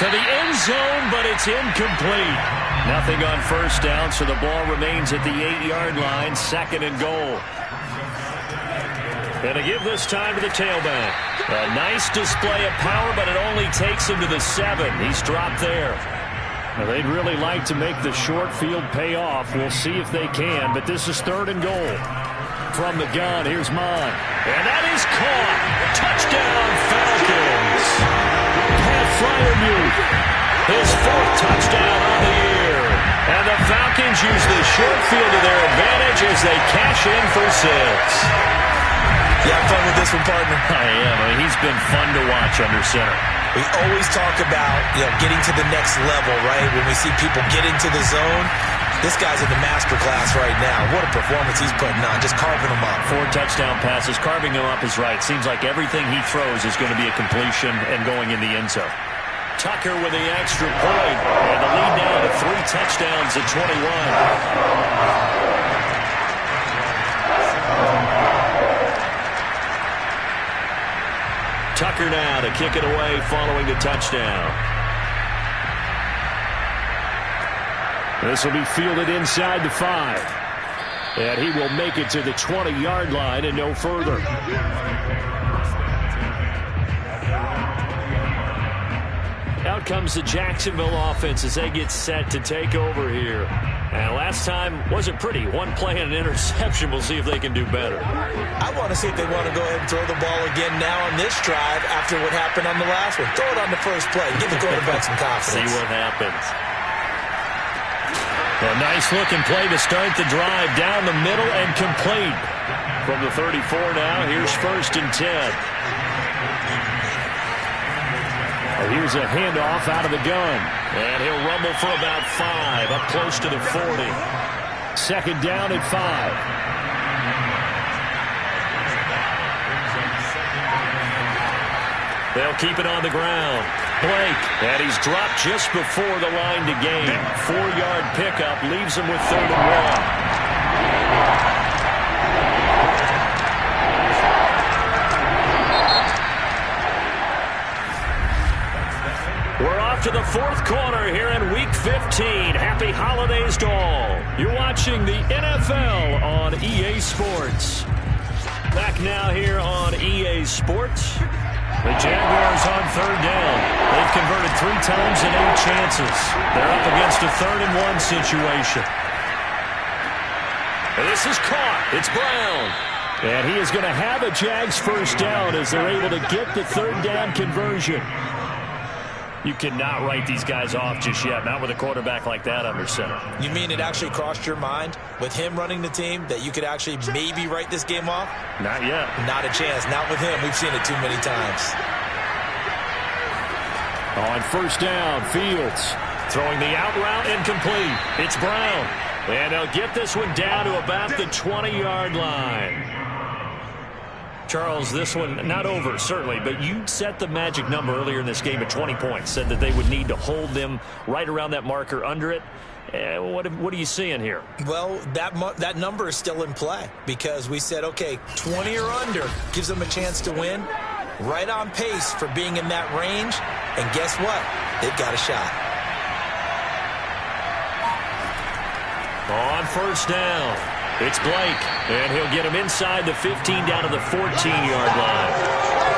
To the end zone, but it's incomplete. Nothing on first down, so the ball remains at the 8-yard line. 2nd and goal. And to give this time to the tailback. A nice display of power, but it only takes him to the 7. He's dropped there. Well, they'd really like to make the short field pay off. We'll see if they can, but this is 3rd and goal. From the gun, here's Mon. And that is caught. Touchdown, Falcons. Pat Fryermuth. His 4th touchdown on the year. And the Falcons use the short field to their advantage as they cash in for 6. You have fun with this one, partner? I am. He's been fun to watch under center. We always talk about, getting to the next level, right? When we see people get into the zone, this guy's in the master class right now. What a performance he's putting on, just carving them up. 4 touchdown passes, carving them up is right. Seems like everything he throws is going to be a completion and going in the end zone. Tucker with the extra point, and the lead now to 3 touchdowns at 21. Tucker now to kick it away following the touchdown. This will be fielded inside the 5. And he will make it to the 20-yard line and no further. Out comes the Jacksonville offense as they get set to take over here. And last time wasn't pretty. 1 play and an interception. We'll see if they can do better. I want to see if they want to go ahead and throw the ball again now on this drive after what happened on the last one. Throw it on the first play. Give the quarterback some confidence. See what happens. A nice-looking play to start the drive down the middle and complete. From the 34 now, here's 1st and 10. Here's a handoff out of the gun. And he'll rumble for about 5, up close to the 40. 2nd down at 5. They'll keep it on the ground. Blake, and he's dropped just before the line to gain. 4-yard pickup leaves him with 3rd and 1. We're off to the 4th quarter here in Week 15. Happy holidays to all. You're watching the NFL on EA Sports. Back now here on EA Sports. The Jaguars on 3rd down. They've converted 3 times in 8 chances. They're up against a 3rd and 1 situation. And this is caught. It's Brown. And he is going to have a Jags first down as they're able to get the 3rd down conversion. You cannot write these guys off just yet, not with a quarterback like that under center. You mean it actually crossed your mind with him running the team that you could actually maybe write this game off? Not yet. Not a chance. Not with him. We've seen it too many times. On 1st down, Fields. Throwing the out route incomplete. It's Brown. And they'll get this one down to about the 20-yard line. Charles, this one not over, certainly, but you set the magic number earlier in this game at 20 points. Said that they would need to hold them right around that marker under it. What are you seeing here? Well, that number is still in play because we said, okay, 20 or under gives them a chance to win. Right on pace for being in that range. And guess what? They've got a shot. On first down, it's Blake, and he'll get him inside the 15 down to the 14-yard line.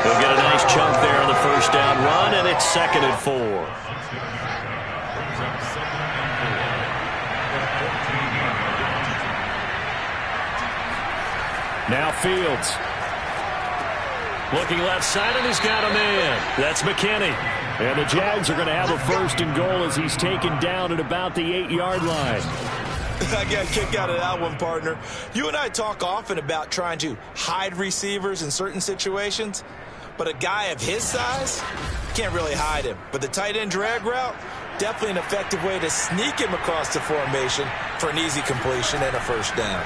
He'll get a nice chunk there on the first down run, and it's 2nd and 4. Now Fields. Looking left side, and he's got a man. That's McKinney. And the Jags are going to have a 1st and goal as he's taken down at about the 8-yard line. I got a kick out of that one, partner. You and I talk often about trying to hide receivers in certain situations, but a guy of his size can't really hide him. But the tight end drag route, definitely an effective way to sneak him across the formation for an easy completion and a 1st down.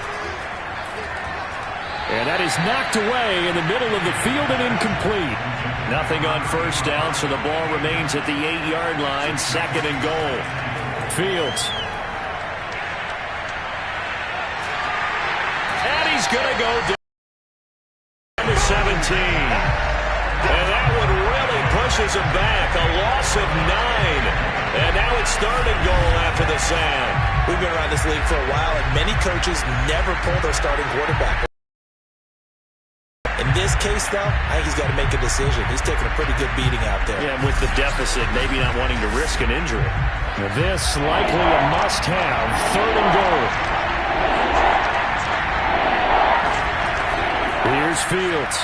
And that is knocked away in the middle of the field and incomplete. Nothing on 1st down, so the ball remains at the 8-yard line, 2nd and goal. Fields. And he's going to go down to 17. And that one really pushes him back. A loss of 9. And now it's 3rd and goal after the sack. We've been around this league for a while, and many coaches never pull their starting quarterback. In this case, though, I think he's got to make a decision. He's taking a pretty good beating out there. Yeah, and with the deficit, maybe not wanting to risk an injury. Now this likely a must-have, 3rd and goal. Here's Fields.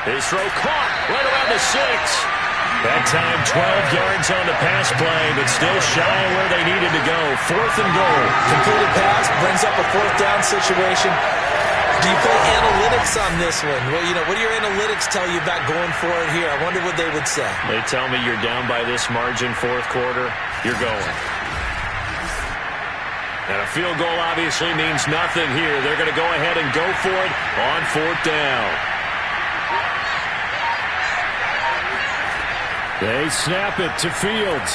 His throw caught right around the 6. That time 12 yards on the pass play, but still shy of where they needed to go. 4th and goal. Completed pass brings up a 4th down situation. Do you play analytics on this one? Well, what do your analytics tell you about going for it here? I wonder what they would say. They tell me you're down by this margin 4th quarter, you're going. And a field goal obviously means nothing here. They're going to go ahead and go for it on 4th down. They snap it to Fields.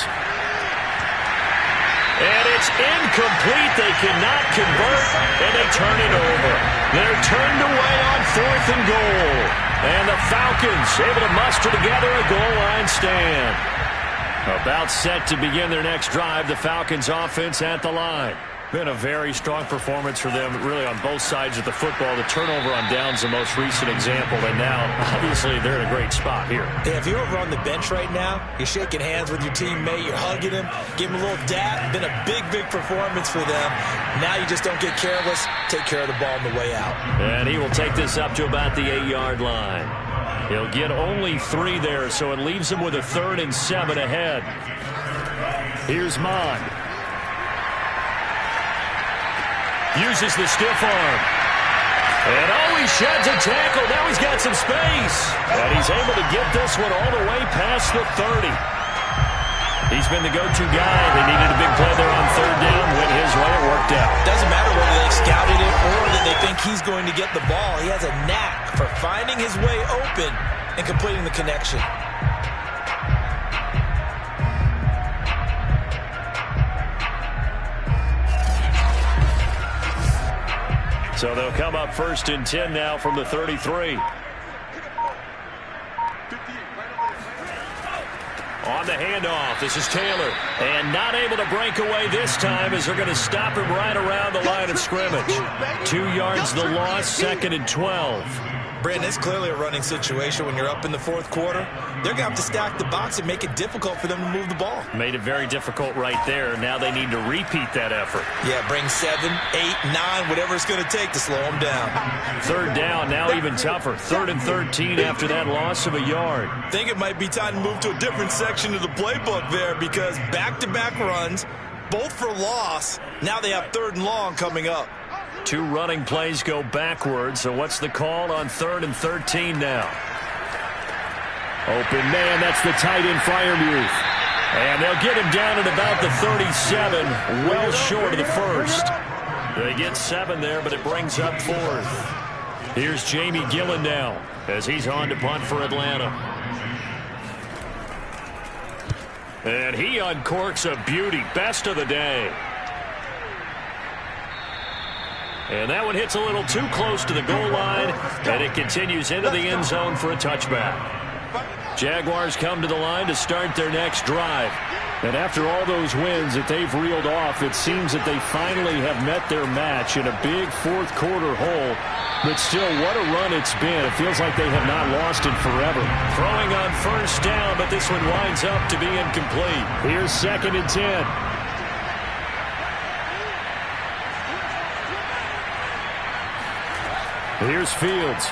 And it's incomplete. They cannot convert, and they turn it over. They're turned away on 4th and goal. And the Falcons able to muster together a goal line stand. About set to begin their next drive, the Falcons offense at the line. Been a very strong performance for them, really, on both sides of the football. The turnover on downs the most recent example, and now, obviously, they're in a great spot here. Yeah, if you're over on the bench right now, you're shaking hands with your teammate, you're hugging him, giving him a little dap. Been a big, big performance for them. Now you just don't get careless. Take care of the ball on the way out. And he will take this up to about the 8-yard line. He'll get only 3 there, so it leaves him with a 3rd and 7 ahead. Here's Mon. Uses the stiff arm. And he sheds a tackle. Now he's got some space. And he's able to get this one all the way past the 30. He's been the go-to guy. They needed a big play there on 3rd down. Went his way. It worked out. Doesn't matter whether they scouted it or that they think he's going to get the ball. He has a knack for finding his way open and completing the connection. So they'll come up 1st and 10 now from the 33. On the handoff, this is Taylor. And not able to break away this time as they're going to stop him right around the line of scrimmage. 2 yards the loss, 2nd and 12. Brandon, it's clearly a running situation when you're up in the 4th quarter. They're going to have to stack the box and make it difficult for them to move the ball. Made it very difficult right there. Now they need to repeat that effort. Yeah, bring 7, 8, 9, whatever it's going to take to slow them down. 3rd down, now even tougher. 3rd and 13 after that loss of a yard. I think it might be time to move to a different section of the playbook there because back-to-back runs, both for loss. Now they have 3rd and long coming up. 2 running plays go backwards, so what's the call on 3rd and 13 now? Open man, that's the tight end Freiermuth. And they'll get him down at about the 37, well short of the 1st. They get 7 there, but it brings up 4th. Here's Jamie Gillen now as he's on to punt for Atlanta. And he uncorks a beauty, best of the day. And that one hits a little too close to the goal line, and it continues into the end zone for a touchback. Jaguars come to the line to start their next drive. And after all those wins that they've reeled off, it seems that they finally have met their match in a big fourth quarter hole. But still, what a run it's been. It feels like they have not lost in forever. Throwing on first down, but this one winds up to be incomplete. Here's 2nd and 10. Here's Fields.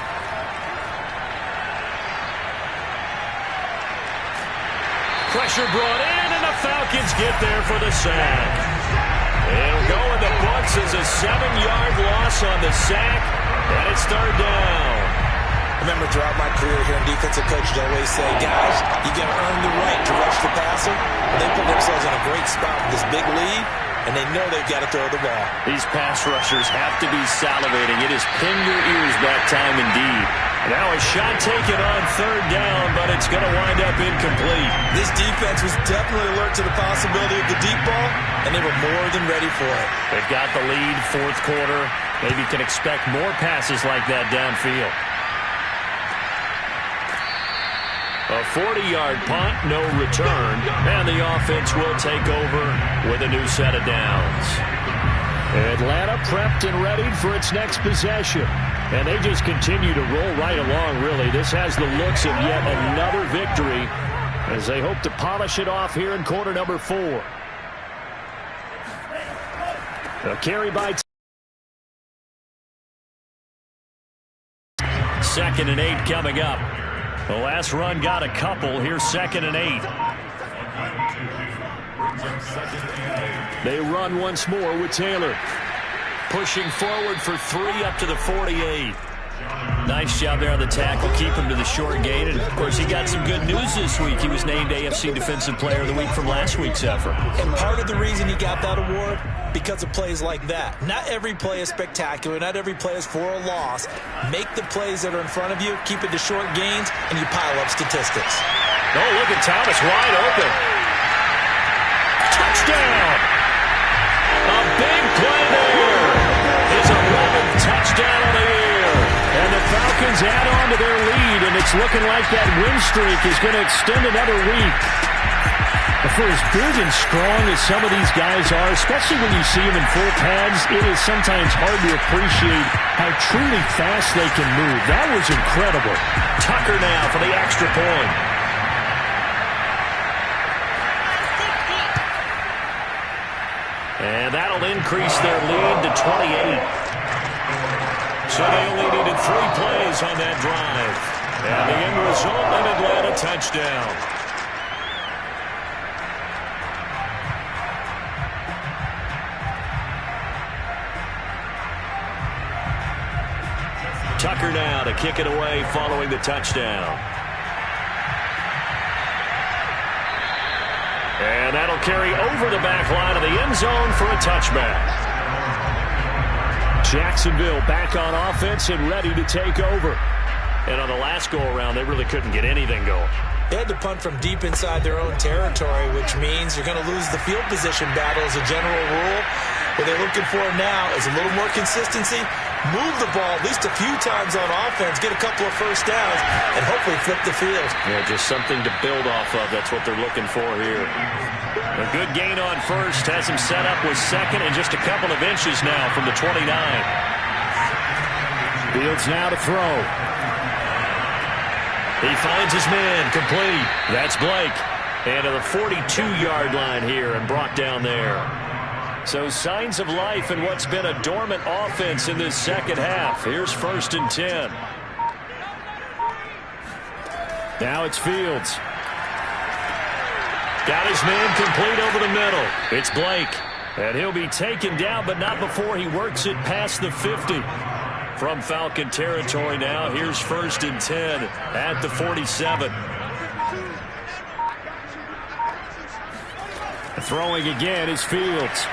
Pressure brought in, and the Falcons get there for the sack. It'll go in the books as a 7-yard loss on the sack, and it's 3rd down. I remember throughout my career here in defensive coaches always say, guys, you got to earn the right to rush the passer. But they put themselves in a great spot with this big lead, and they know they've got to throw the ball. These pass rushers have to be salivating. It is pin your ears that time indeed. Now a shot taken on 3rd down, but it's going to wind up incomplete. This defense was definitely alert to the possibility of the deep ball, and they were more than ready for it. They've got the lead, 4th quarter. Maybe can expect more passes like that downfield. A 40-yard punt, no return, and the offense will take over with a new set of downs. Atlanta prepped and ready for its next possession. And they just continue to roll right along, really. This has the looks of yet another victory as they hope to polish it off here in quarter number 4. A carry by 2nd and 8 coming up. The last run got a couple. Here's 2nd and 8. They run once more with Taylor. Pushing forward for 3 up to the 48. Nice job there on the tackle. Keep him to the short gain. And, of course, he got some good news this week. He was named AFC Defensive Player of the Week from last week's effort. And part of the reason he got that award, because of plays like that. Not every play is spectacular. Not every play is for a loss. Make the plays that are in front of you, keep it to short gains, and you pile up statistics. Oh, look at Thomas wide open. Touchdown! A big play there. His 11th touchdown of the year. And the Falcons add on to their lead, and it's looking like that win streak is going to extend another week. But for as big and strong as some of these guys are, especially when you see them in full pads, it is sometimes hard to appreciate how truly fast they can move. That was incredible. Tucker now for the extra point. And that'll increase their lead to 28. So they only needed 3 plays on that drive. And the end result, an Atlanta touchdown. Tucker now to kick it away following the touchdown. And that'll carry over the back line of the end zone for a touchback. Jacksonville back on offense and ready to take over. And on the last go-around, they really couldn't get anything going. They had to punt from deep inside their own territory, which means you're going to lose the field position battle as a general rule. What they're looking for now is a little more consistency, move the ball at least a few times on offense, get a couple of first downs, and hopefully flip the field. Yeah, just something to build off of. That's what they're looking for here. A good gain on first has him set up with 2nd and just a couple of inches now from the 29. Fields now to throw. He finds his man, complete. That's Blake. And to the 42-yard line here and brought down there. So signs of life in what's been a dormant offense in this second half. Here's 1st and 10. Now it's Fields. Got his man complete over the middle. It's Blake. And he'll be taken down, but not before he works it past the 50. From Falcon territory now, here's 1st and 10 at the 47. Throwing again is Fields.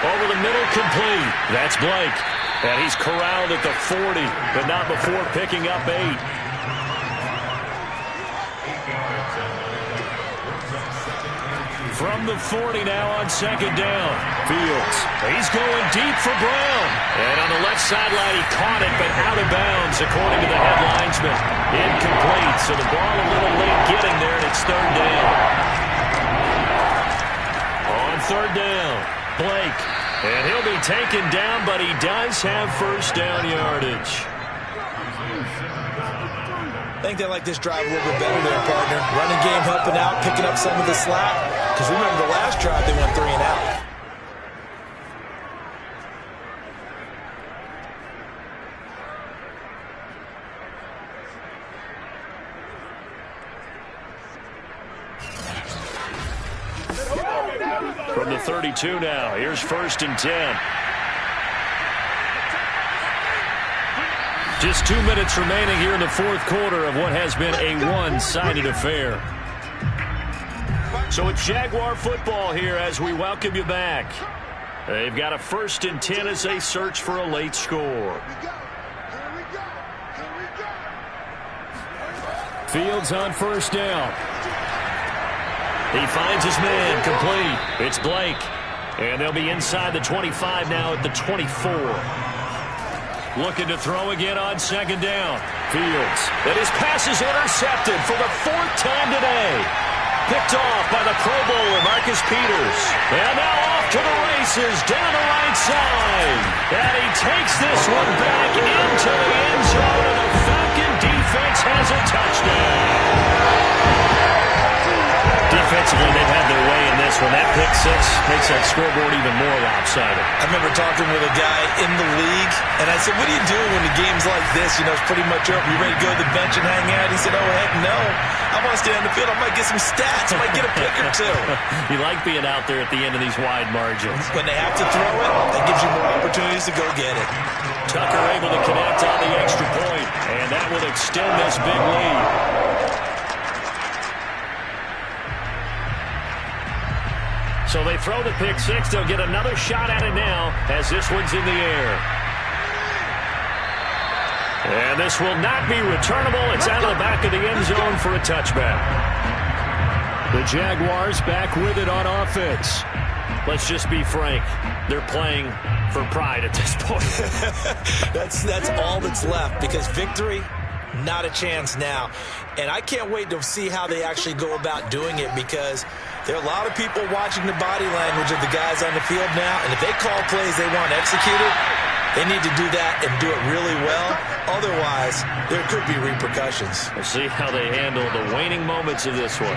Over the middle, complete. That's Blake. And he's corralled at the 40, but not before picking up 8. From the 40 now on 2nd down. Fields. He's going deep for Brown. And on the left sideline, he caught it, but out of bounds, according to the head linesman. Incomplete. So the ball a little late getting there, and it's 3rd down. Blake. And he'll be taken down, but he does have first down yardage. I think they like this drive a little bit better there, partner. Running game helping out, picking up some of the slack. Because remember the last drive, they went 3 and out. From the 32 now, here's 1st and 10. Just 2 minutes remaining here in the 4th quarter of what has been a one-sided affair. So it's Jaguar football here as we welcome you back. They've got a 1st and 10 as they search for a late score. Fields on 1st down. He finds his man complete. It's Blake. And they'll be inside the 25 now at the 24. Looking to throw again on 2nd down. Fields. And his pass is intercepted for the 4th time today. Picked off by the Pro Bowler, Marcus Peters. And now off to the races down the right side. And he takes this one back into the end zone. And the Falcon defense has a touchdown. Defensively, they've had their way in this one. That pick six makes that scoreboard even more lopsided. I remember talking with a guy in the league, and I said, what do you do when the game's like this? You know, it's pretty much over. You ready to go to the bench and hang out? He said, oh, heck no. I want to stay on the field. I might get some stats. I might get a pick or two. You like being out there at the end of these wide margins. When they have to throw it, that gives you more opportunities to go get it. Tucker able to connect on the extra point, and that will extend this big lead. So they throw the pick six. They'll get another shot at it now as this one's in the air. And this will not be returnable. It's out of the back of the end zone for a touchback. The Jaguars back with it on offense. Let's just be frank. They're playing for pride at this point. That's all that's left because victory, not a chance now. And I can't wait to see how they actually go about doing it because there are a lot of people watching the body language of the guys on the field now. And if they call plays they want executed, they need to do that and do it really well. Otherwise, there could be repercussions. We'll see how they handle the waning moments of this one.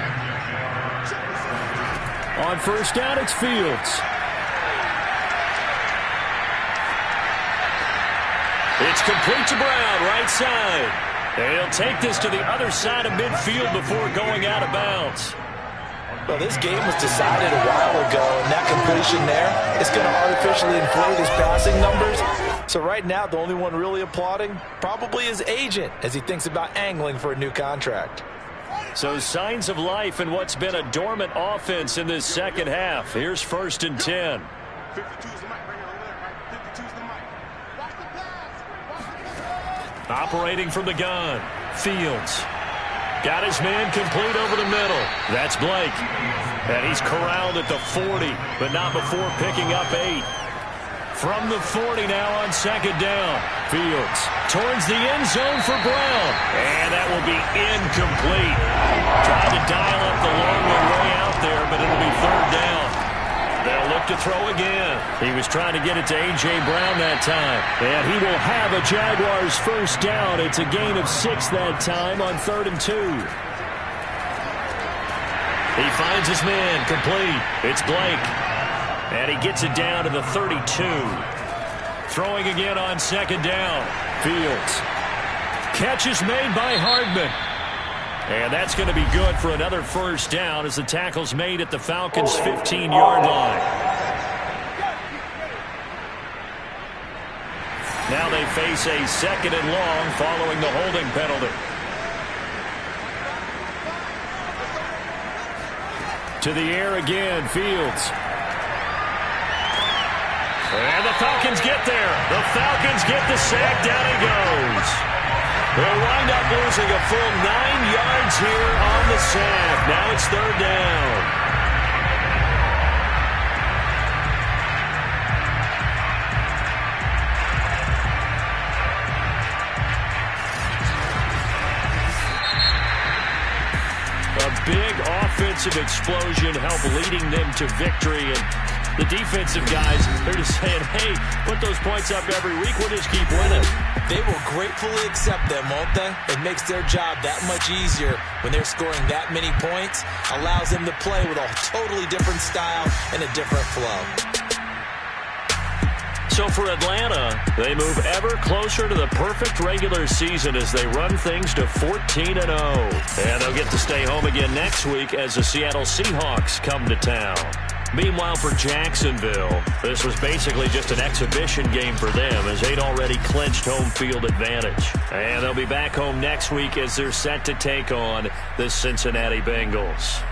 On 1st down, it's Fields. It's complete to Brown, right side. And he'll take this to the other side of midfield before going out of bounds. Well, this game was decided a while ago, and that completion there is going to artificially inflate his passing numbers. So right now, the only one really applauding probably his agent as he thinks about angling for a new contract. So signs of life in what's been a dormant offense in this second half. Here's 1st and 10. Operating from the gun. Fields. Got his man complete over the middle. That's Blake. And he's corralled at the 40, but not before picking up 8. From the 40 now on 2nd down. Fields towards the end zone for Brown. And that will be incomplete. Tried to dial up the long way out there, but it'll be 3rd down. They'll look to throw again. He was trying to get it to A.J. Brown that time. And he will have a Jaguars 1st down. It's a gain of 6 that time on 3rd and 2. He finds his man complete. It's Blake. And he gets it down to the 32. Throwing again on 2nd down. Fields. Catch is made by Hardman. And that's going to be good for another 1st down as the tackle's made at the Falcons' 15-yard line. Now they face a 2nd and long following the holding penalty. To the air again, Fields. And the Falcons get there. The Falcons get the sack. Down he goes. They'll wind up losing a full 9 yards here on the sack. Now it's 3rd down. A big offensive explosion helped leading them to victory. And The defensive guys, they're just saying, hey, put those points up every week. We'll just keep winning. They will gratefully accept them, won't they? It makes their job that much easier when they're scoring that many points. Allows them to play with a totally different style and a different flow. So for Atlanta, they move ever closer to the perfect regular season as they run things to 14-0. And they'll get to stay home again next week as the Seattle Seahawks come to town. Meanwhile, for Jacksonville, this was basically just an exhibition game for them as they'd already clinched home field advantage. And they'll be back home next week as they're set to take on the Cincinnati Bengals.